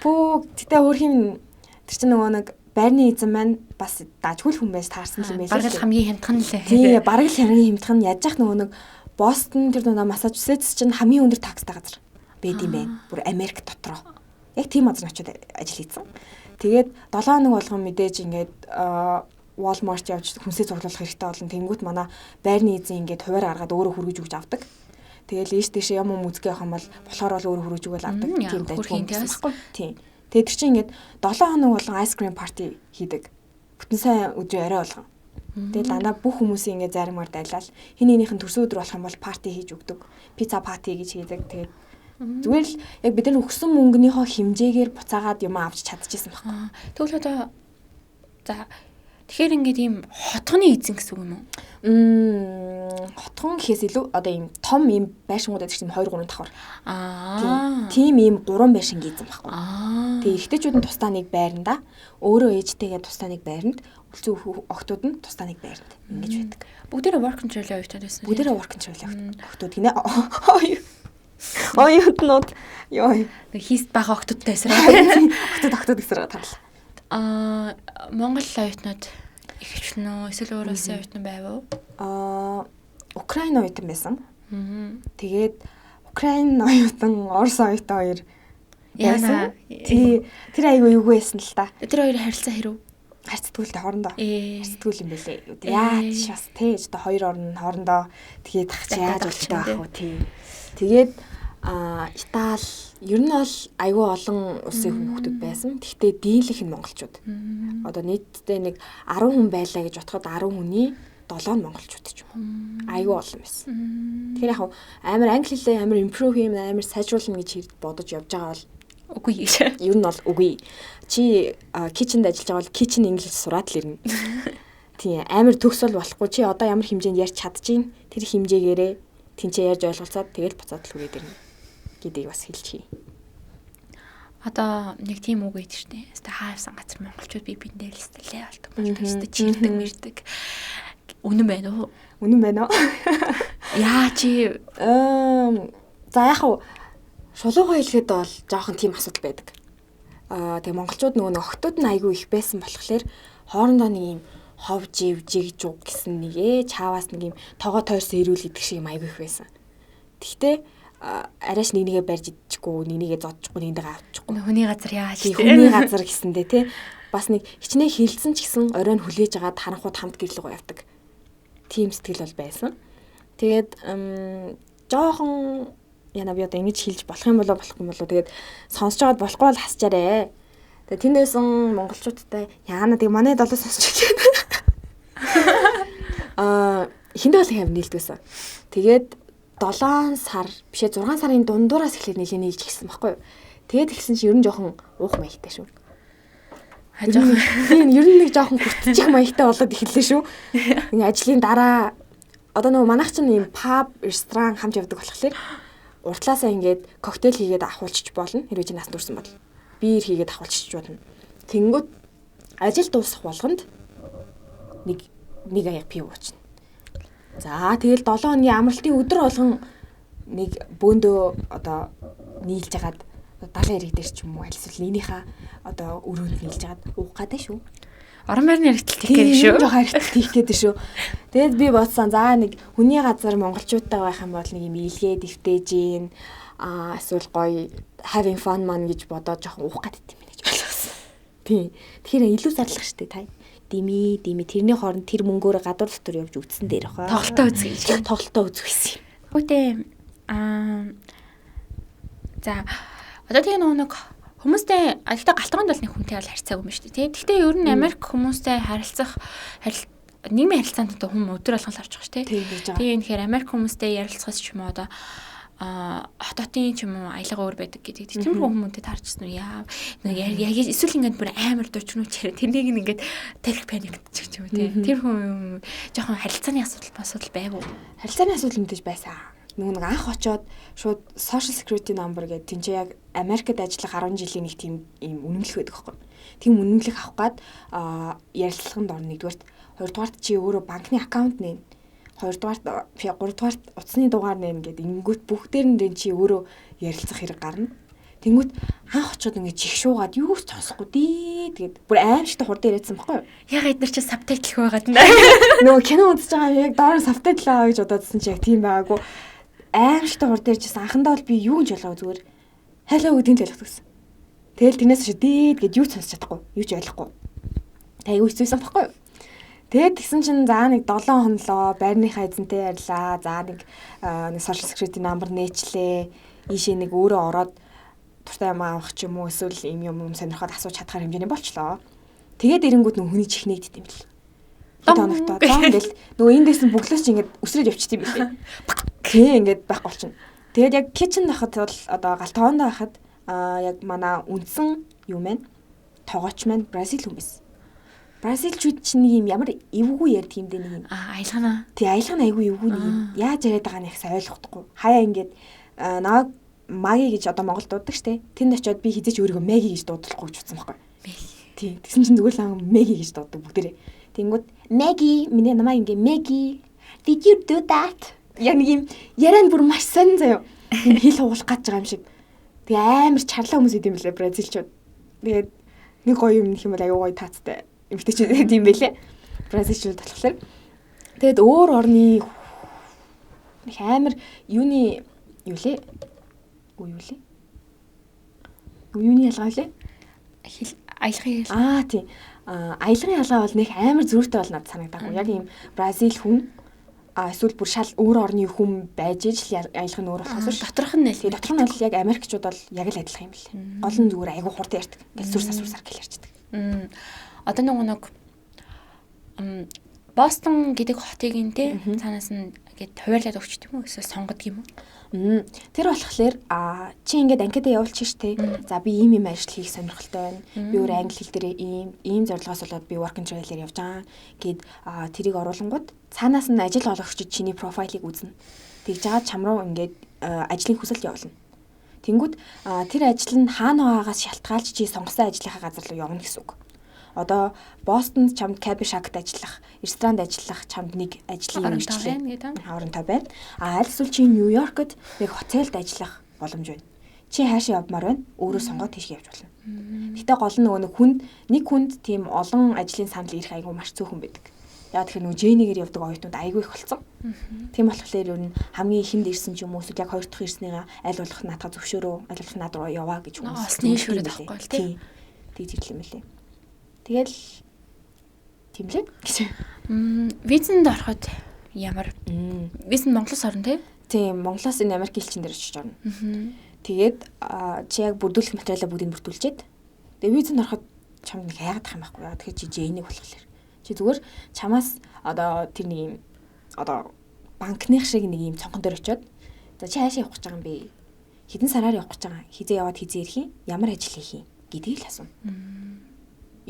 S2: тэгтээ өөр хин тэр чинь нөгөө нэг байрны эзэн маань бас дажгүй хүн байж таарсан юм байлээ.
S1: Бараг л хамгийн хямдхан л ээ.
S2: Тийм, бараг л хамгийн хямдхан яаж яах нөгөө нэг Бостон тэр нөгөө Массачусетс чинь хамгийн өндөр такстай газар байд юм байна. Бүр Америк дотроо. Яг тийм газар очиод ажил хийсэн. Тэгээд 7 хоног болгон мэдээж ингээд Walmart явж хүнсээ цуглуулах хэрэгтэй болон тэнгуут манай байрны эзэн ингээд хуваар гаргаад өөрөө хүргэж өгч авдаг. Тэгэл ийш тийш юм үзгээ явах юм бол болохоор бол өөрөө хүргэж өгөөл авдаг. Тийм дайггүй байхгүй. Тийм. Тэгээд тэр чинь ингээд 7 хоног болгон ice cream party хийдэг. Бүтэн сайн өдрийн орой болгон. Тэгээд дандаа бүх хүмүүсийн ингээд заримаар дайлал хин нэгнийхэн төрсөн өдөр болох юм бол парти хийж өгдөг. Пицца парти гэж хийдэг. Тэгээд зүгээр л яг бид нар өгсөн мөнгөнийхөө хэмжээгээр буцаагаад юм авч чадчихсан байхгүй.
S1: Тэгвэл одоо за тэгэхээр ингээд ийм хотгоны эзэн гэсэн үг юм уу?
S2: Хотгон гэхээс илүү одоо ийм том ийм байшингууд гэдэг чинь 2 3 давхар. Тийм ийм 3 байшингийн эзэн байхгүй. Тэгээ ихтэйчүүд нь тусдаа нэг байранда, өөрөө ээжтэйгээ тусдаа нэг байранд, үлцэн охтууд нь тусдаа нэг байранд ингэж байдаг.
S1: Бүгдээрээ work and travel явуулдаг байсан.
S2: Бүгдээрээ work and travel явуулдаг. Охтууд гинэ. Оюутнууд ёо.
S1: Нэг хийст бага охтуудтай эсрэг.
S2: Охтууд эсрэг тарлаа.
S1: Монгол оюутнууд ихвчлэн үү? Эсвэл өөр улсын оюутан байв уу?
S2: Украин оюутан байсан. Тэгээд Украин оюутан, Орос оюутан хоёр яасан. Тэр айгүй юу байсан л та.
S1: Тэр хоёр харилцаа хэрв?
S2: Харцдаггүй хоорондоо. Харцдаггүй юм бэлээ. Яаж бас тээж одоо хоёр орн хоорондоо тэгээд тахч яаж болчтой байх вэ тий. Тэгээд Итали ер нь бол айгүй олон улсын хүүхдүүд байсан. Гэхдээ дийлэх нь монголчууд. Одоо нийтдээ нэг 10 хүн байлаа гэж бодоход 10 хүний 7 нь монголчууд ч юм. Айгүй олон байсан. Тэгэхээр яг амар англи хэлээ амар improve юм амар сайжруулна гэж бодож явж байгаа бол
S1: үгүй гэж.
S2: Ер нь бол үгүй. Чи kitchen-д ажиллаж байгаа бол kitchen English сураад л ирнэ. Тийм амар төгсөл болохгүй. Чи одоо ямар хэмжээнд ярьж чадчихин тэр хэмжээгээрээ тэнцээ ярьж ойлголцоод тэгэл буцаад л хүрээд ирнэ гэдгийг бас хэлчихье.
S1: Одоо нэг тийм үг гэдэг чинь хэвээ хаавсан газар монголчууд би биндээ л стилээ болдог болдог хэвээ чирдэг мэрдэг. Үнэн байна уу?
S2: Үнэн байна уу?
S1: Яа чи
S2: за яг хуу шулуугаа хэлэхэд бол жоохон тийм асуудал байдаг. Тэгээ монголчууд нөгөө охтууд нь айгүй их байсан болохоор хоорондоо нэг юм хов жив жигжуг гэсэн нэг чааваас нэг юм тоогоо тойрсон ирүүл гэдэг шиг юм айгүй их байсан. Гэхдээ арайш нэгнийгээ барьж идчихгүй, нэгнийгээ зодчихгүй, нэгнийгээ авчихгүй.
S1: Хүний газар яаж
S2: тий хүний газар гэсэндээ тий бас нэг хичнээн хилцэн ч гэсэн оройн хүлээж агаад харанхууд хамт гэрлэгөө явдаг. Тийм сэтгэл бол байсан. Тэгээд жоохон яна би одоо ингэж хэлж болох юм болоо болохгүй болоо тэгээд сонсож байгаад болохгүй бол хасчаарэ. Тэгээд тэндээсэн монголчуудтай яана тэг манай 7 сонсож байна. Хиндэ бол хэв нийлдгсэн. Тэгээд 7 сар бишээ 6 сарын дундуураас эхлээд нэлээд нийлж гисэн байхгүй юу. Тэгээд ихсэн чи ер нь жоохон уух маягтай шүү. Тийм ер нь нэг жоохон хүртчих маягтай болоод эхэллээ шүү. Ингээ ажлын дараа одоо нөгөө манайх чинь юм паб, ресторан хамт явдаг болохоор уртлаасаа ингээд коктейл хийгээд ахуулчих болно. Хэрвээ чи нас төрсөн бол биер хийгээд ахуулчих болно. Тэнгүүд ажил дуусах болгонд нэг аяг пив уучна. За тэгэл 7 хоногийн амралтын өдөр болгон нэг бөөндөө одоо нийлж хагаад 70 эрэг дээр ч юм уу альсвал нэгнийхээ одоо өрөөнд нийлж хагаад уух гэдэг шүү.
S1: Орон байрны хэрэгтэл хийх гэдэг шүү.
S2: Жоо хэрэгтэл хийх гэдэг шүү. Тэгэд би бодсон за нэг хүний газар монголчуудтай байх юм бол нэг юм илгээ дэвтэж гин эсвэл гоё having fun man гэж бодоод жоохон уух гэдэг юм гэж ойлгосон. Тийм. Тэгэхээр илүү зарлах штэ та. дими тэрний хооронд тэр мөнгөөр гадуур дотор явж үтсэн дээр баха. Тоглолтоо үзэх гэсэн.
S1: Үгүй за одоо тийм нэг хүмүүстэй гэхдээ галтгоонд бол нэг хүнтэй бол харьцаагүй юм шүү дээ. Гэхдээ ер нь Америк хүмүүстэй нийгмийн харилцаанд хүн өдөр болгон л орж байгаа шүү дээ. Тийм тэгэхээр Америк хүмүүстэй ярилцахаас ч юм уу одоо хототын ч юм уу аялга өөр байдаг гэдэг. Тиймэрхүү хүмүүнтэй таарчсан уу яа. Яг эсвэл ингээд бүр амар дуучнууч хэрэг тэрнийг ингээд тарих паник ч юм уу тийм. Тэр хүн жоохон харилцааны асуудал байв уу?
S2: Харилцааны асуудал мэдээж байсан. Нэг анх очоод шууд social security number гэдэг тэнцээ яг Америкт ажиллах 10 жилийн нэг тийм ийм үнэмлэх байдаг байхгүй. Тийм үнэмлэх авах гад ярилцлаганд орно нэгдүгээрт, хоёрдугаарт чи өөрөө банкны аккаунт нээн, гуравдугаарт утасны дугаар нээн гэдэг ингэнгүүт бүгдээр нь чи өөрөө ярилцах хэрэг гарна. Тэнгүүт анх очоод ингэ чих шуугаад юу ч сонсохгүй дээ. Тэгээд бүр аимшигтай хурдан яриадсан байхгүй юу?
S1: Яг эдгээр чи сабтайтл байгаад нэ.
S2: Нөгөө кино үзэж байгаа яг доор сабтайтл байгаа гэж бодоодсэн чи яг тийм байгаагүй. Аимшигтай хурдан ярьжсэн. Анхандаа бол би юу гэж болоо зүгээр хайлаа гэдгийг талхах гэсэн. Тэгэл тэрнээс чи дээд гэж юу ч сонсож чадахгүй, юу ч ойлгохгүй. Айгу хэцүүсэн байхгүй юу? Тэгээд тэгсэн чинь за нэг 7 хонлоо байрныхаа эзэнтэй ярьлаа. За нэг social security number нээчлээ. Ийшээ нэг өөрөө ороод туртай юм авах ч юм уу эсвэл юм сонирхоод асууж чадхаар хэмжээний болчлоо. Тэгээд ирэнгүүд нөгөө хүний чих нэгдэт юм бэл. Тоногтоо ингээл нөгөө эндээс нь бүглөөс чи ингээд өсрөөд явчихт юм билээ. Тэгээ ингээд байхгүй болчихно. Тэгээд яг kitchen дахад бол одоо галтгоонд байхад яг манай үндсэн юм байна. Тогооч маань Бразил хүн байсан. Бразилчууд чинь нэг юм ямар эвгүй ярьд юм дээ нэг юм.
S1: Аялгана.
S2: Тий аялга нь айгүй эвгүй нэг юм. Яаж яриад байгаа нь их сайн ойлгохдохгүй. Хаяа ингээд наваг маги гэж одоо Монголд дууддаг штэ. Тэнд очиод би хизээч өөрийгөө Мэги гэж дуудлахгүй гэж утсан байхгүй. Тий. Тэгсэн чинь зүгээр л Мэги гэж дууддаг бүгдээрээ. Тэнгүүд Мэги миний намаа ингээ Мэги did you do that? Яг нэг юм яриан бүр маш сонь заяа. Юм хэл хуулах гэж байгаа юм шиг. Тэгээ амар чарлаа хүмүүс идэм билээ бразилчууд. Тэгээд нэг гоё юм нэх юм бол аюу гоё таацтай. Эмэгтэй ч тийм байлээ. Бразилчууд болохоор. Тэгээд өөр орны нэг амар юуны юу лээ? Юуны ялгаа лээ?
S1: Аялгын ялгаа.
S2: Тийм. Аялгын ялгаа бол нэг амар зөрүүтэй бол надад санагдаагүй. Яг ийм Бразил хүн эсвэл бүр шал өөр орны хүн байж ижил аялах нь өөр болохоос
S1: доторх нь нэлээ.
S2: Доторх нь бол яг Америкчууд бол яг л адилхан юм лээ. Гол нь зүгээр айгүй хурдан ярьдаг. Ингээл сүрсар гэл ярьдаг.
S1: Одоо нэг Бостон гэдэг хотыг нэ цаанаас нь гээд хуваарлаад өгч тийм үү? Эсвэл сонгодог юм уу?
S2: Тэр болохоор чи ингээд анкетаа явуулчих штэ. За би ийм ажил хийх сонирхолтой байна. Би өөр англи хэл дээр ийм зорилгоос болоод би work and travel-ээр явж байгаа гэд тэрийг оруулангууд цаанаас нь ажил олгогч чиний профайлыг үзнэ. Тэгж жаад чам руу ингээд ажлын хүсэлт явуулна. Тэнгүүд тэр ажил нь хаана байгаагаас шалтгаалж чи сонгосон ажлынхаа газар руу явна гэсэн үг. Одоо Бостонд чамд кафе шагт ажиллах, ресторанд ажиллах чамд нэг ажлын юм
S1: ичлээ.
S2: Хоронтой байна. Аль эсвэл чи Нью-Йоркод нэг хотелд ажиллах боломж байна. Чи хаашаа явмаар байна? Өөрөө сонгоод тийш явж болно. Гэтэ гол нь нөгөө нэг хүнд тийм олон ажлын санал ирэх айгүй маш цөөхөн байдаг. Яг тэгэхээр нөгөө Жэнигээр явдаг оюутнууд айгүй их болсон. Тийм болохоор ер нь хамгийн ихэнд ирсэн ч юм уу эсвэл яг хоёр дахь ирснийгаа аль болох наадах зөвшөөрөө, аль болох наад руу яваа гэж хүмүүс.
S1: Осны шүрээд авахгүй л тийм.
S2: Тэгж ирлээ мөлий. Тэгэл тийм лээ.
S1: Визэнд ороход ямар? Визэнд Монголоос орно тий?
S2: Тийм, Монголоос энэ Америк элчин дээр очиж орно. Тэгээд чи яг бүрдүүлэх материалаа бүгдийг бүрдүүлчихэд тэгээд визэнд ороход чамд нэг яагаад тах юм байхгүй яа. Тэгэхээр чи J1-ийг болохоор. Чи зүгээр чамаас одоо тэр нэг юм одоо банкных шиг нэг юм цонхон дээр очиод за чи хаашаа явах гэж байгаа юм бэ? Хэдэн сараар явах гэж байгаа? Хизээ яваад хизээ ирэх юм? Ямар ажил хийх юм? Гэдгийг л асууна.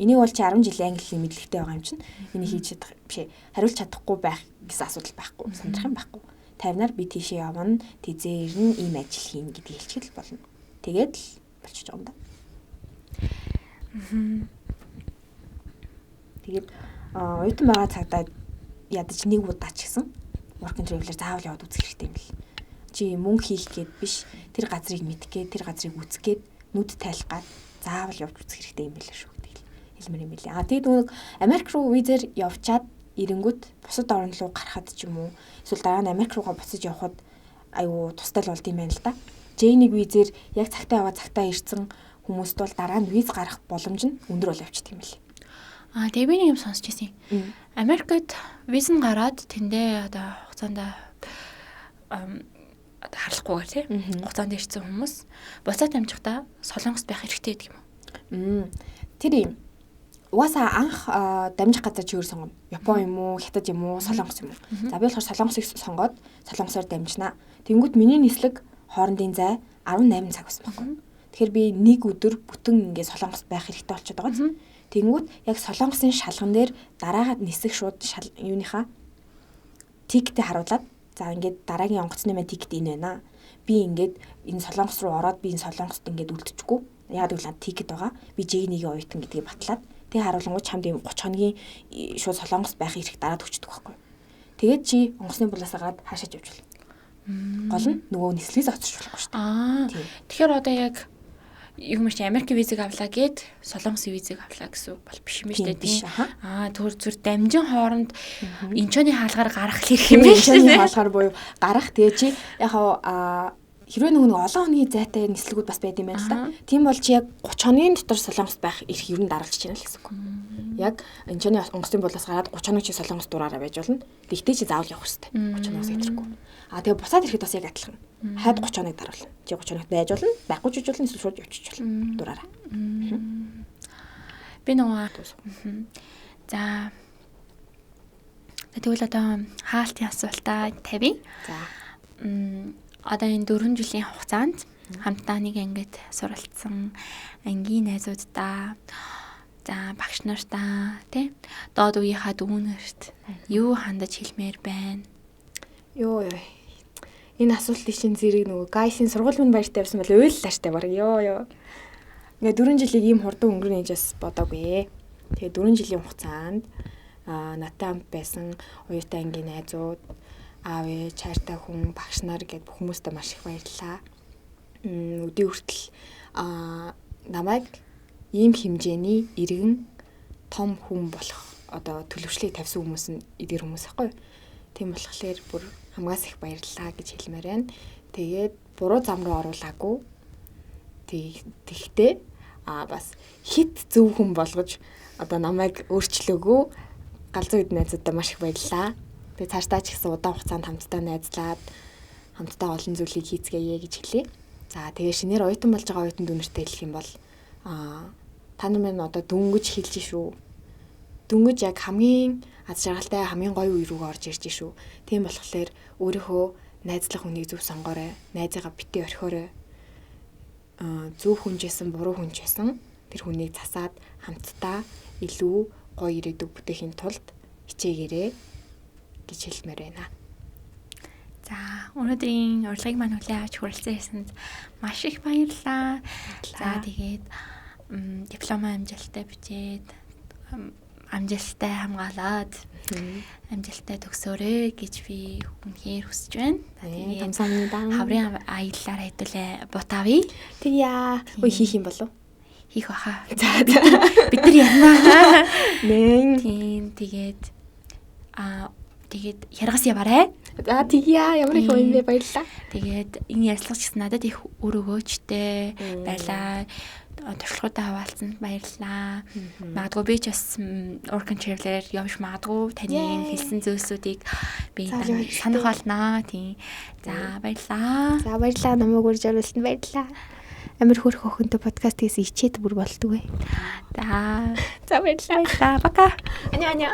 S2: Энийг бол чи 10 жилийн англи хэлний мэдлэгтэй байгаа юм чинь энийг хийж чадах биш хариулж чадахгүй байх гэсэн асуудал байхгүй сандрах юм байхгүй 50-аар би тийшээ явна тизээ ирнэ ийм ажил хийн гэдгийг хэлчихэл болно тэгээд л болчих жоом да тэгээд оюутан байгаа цагтаа ядаж нэг удаа ч гэсэн work and travel-ээр заавал яваад үзэх хэрэгтэй юм бэл чи мөнгө хийх гээд биш тэр газрыг мэдэх гээд тэр газрыг үзэх гээд нүд тайлах гад заавал явж үзэх хэрэгтэй юм билээ шүү хэлмэр юм билээ. Тэгээд нөгөө Америк руу визээр явчаад ирэнгүүт бусад орн руу гарахад ч юм уу эсвэл дараа нь Америк руугаа буцаж явхад айгүй тустай л болд юм байна л да. J1 визээр яг цагтаа яваад цагтаа ирсэн хүмүүст бол дараа нь виз гарах боломж нь өндөр бол явчихдаг юм билээ.
S1: Тэгээ би нэг юм сонсч ирсэн. Америкт виз нь гараад тэндээ одоо хугацаанд харлахгүйгээр тийм хугацаанд ирсэн хүмүүс буцаад амжихдаа Солонгост байх хэрэгтэй гэдэг юм.
S2: Тэр юм. Угаасаа анх дамжих газар чи өөр сонгоно. Япон юм уу, Хятад юм уу, Солонгос юм уу? За би болохоор Солонгосыг сонгоод Солонгосоор дамжнаа. Тэнгүүт миний нислэг хоорондын зай 18 цаг байсан байхгүй. Тэгэхээр би нэг өдөр бүтэн ингээд Солонгост байх хэрэгтэй болчиход байгаа. Тэнгүүт яг Солонгосын шалган дээр дараагаад нисэх шууд юуныхаа тиктэй харуулад за ингээд дараагийн онгоцны маань тикт энэ байна. Би ингээд энэ Солонгос руу ороод би энэ Солонгост ингээд үлдэчихгүй. Яг л тикет байгаа. Би J1-ийн оюутан гэдгийг батлаад тэг харуулгууд чамд 30 хоногийн шууд Солонгост байх хэрэг дараад өчтдөг байхгүй. Тэгээд чи онгоцны булаас агаад хаашаач явж болно. Гол нь нөгөө нислээс оцорч болохгүй шүү дээ.
S1: Тэгэхээр одоо яг юм чи Америк визэг авлаа гэд Солонгосын визэг авлаа гэсэн бол биш юм шүү дээ. Түр зүр дамжин хооронд энчоны хаалгаар гарах хэрэг юм биш үү?
S2: Энчоны хаалгаар буюу гарах тэгээ чи яг хэрвээ нөгөө олон хоногийн зайтай нислэгүүд бас байд юм байна л да. Тийм бол чи яг 30 хоногийн дотор Солонгост байх эрх ер нь даралж байна л гэсэн үг. Яг энчоны онгоцны булаас гараад 30 хоног чи Солонгост дураараа байж болно. Тэгтээ чи заавал явах хэрэгтэй. 30 хоногоос идэхгүй. Тэгээ буцаад ирэхэд бас яг адилхан. Хайд 30 хоног даруулна. Чи 30 хоногт байж болно. Байхгүй ч болно. Эсвэл шууд явчих болно. Дураараа.
S1: Би нөгөө за тэгвэл одоо хаалтын асуултаа тавья.
S2: За.
S1: Одоо энэ 4 жилийн хугацаанд хамтдаа нэг ангид суралцсан ангийн найзуудаа за багш нартаа тий доод үеийнхаа дүүнерт юу хандаж хэлмээр байна?
S2: Йоо энэ асуултын чинь зэрэг нөгөө гайсын сургууль минь баяртай байсан бол уйллааштай баг ёо. Ингээ 4 жилийг ийм хурдан өнгөрнө гэж бас бодоогүй. Тэгээ 4 жилийн хугацаанд надтай хамт байсан оюутан ангийн найзууд аав ээж, хайртай хүн, багш нар гэд хүмүүстээ маш их баярлалаа. Өдөө хүртэл намайг ийм хэмжээний иргэн том хүн болох одоо төлөвшлийг тавьсан хүмүүс нь эдгээр хүмүүс ахгүй. Тийм болохоор бүр хамгаас их баярлалаа гэж хэлмээр байна. Тэгээд буруу зам руу оруулаагүй. Тэгтээ бас хит зөв хүн болгож одоо намайг өөрчлөөгөө галзуу эд найзуудаа маш их баярлалаа. Тэгээ цаашдаа ч гэсэн удаан хугацаанд хамтдаа найзлаад хамтдаа олон зүйлийг хийцгээе гэж хэлье. За тэгээ шинээр оюутан болж байгаа оюутан дүүнэртэй хэлэх юм бол та нар минь одоо дөнгөж хэлж шүү. Дөнгөж яг хамгийн аз жаргалтай хамгийн гоё үе рүү орж ирж шүү. Тийм болохоор өөрийнхөө найзлах хүнийг зөв сонгоорой. Найзыгаа битгий орхиорой. Зөв хүнжсэн, буруу хүнжсэн тэр хүнийг засаад хамтдаа илүү гоё ирээдүг бүтээхийн тулд хичээгээрэй гэж хэлмээр байна.
S1: За, өнөөдрийн урилгыг маань хүлээн авч хүрэлцэн ирсэнд маш их баярлалаа. За, тэгээд диплом амжилттай бичээд амжилттай хамгаалаад амжилттай төгсөөрэй гэж би үнэхээр хүсэж байна.
S2: Тэгээд
S1: хаврын аяллаар хэдүүлээ бутаавь.
S2: Тэгье. Ой хийх юм болов?
S1: Хийх баха. За бид нар янаа.
S2: Нэн.
S1: Тэгээд яргаас яваарэ.
S2: За тэгье. Ямар их юм бэ, баярлалаа.
S1: Тэгээд энэ ярилцлага ч гэсэн надад их өр өгөөжтэй байлаа. Туршлагуудаа хаваалцсанд баярлалаа. Магадгүй би ч бас work and travel-ээр явж магадгүй таны хэлсэн зүйлсүүдийг би санах болноо. Тийм. За баярлалаа.
S2: За баярлалаа. Намайг урьж оруулсанд баярлалаа. Амар хөрх өхөнтэй подкаст хийсэн ичээд бүр болдгоо.
S1: За
S2: баярлалаа.
S1: Пока.
S2: Аня.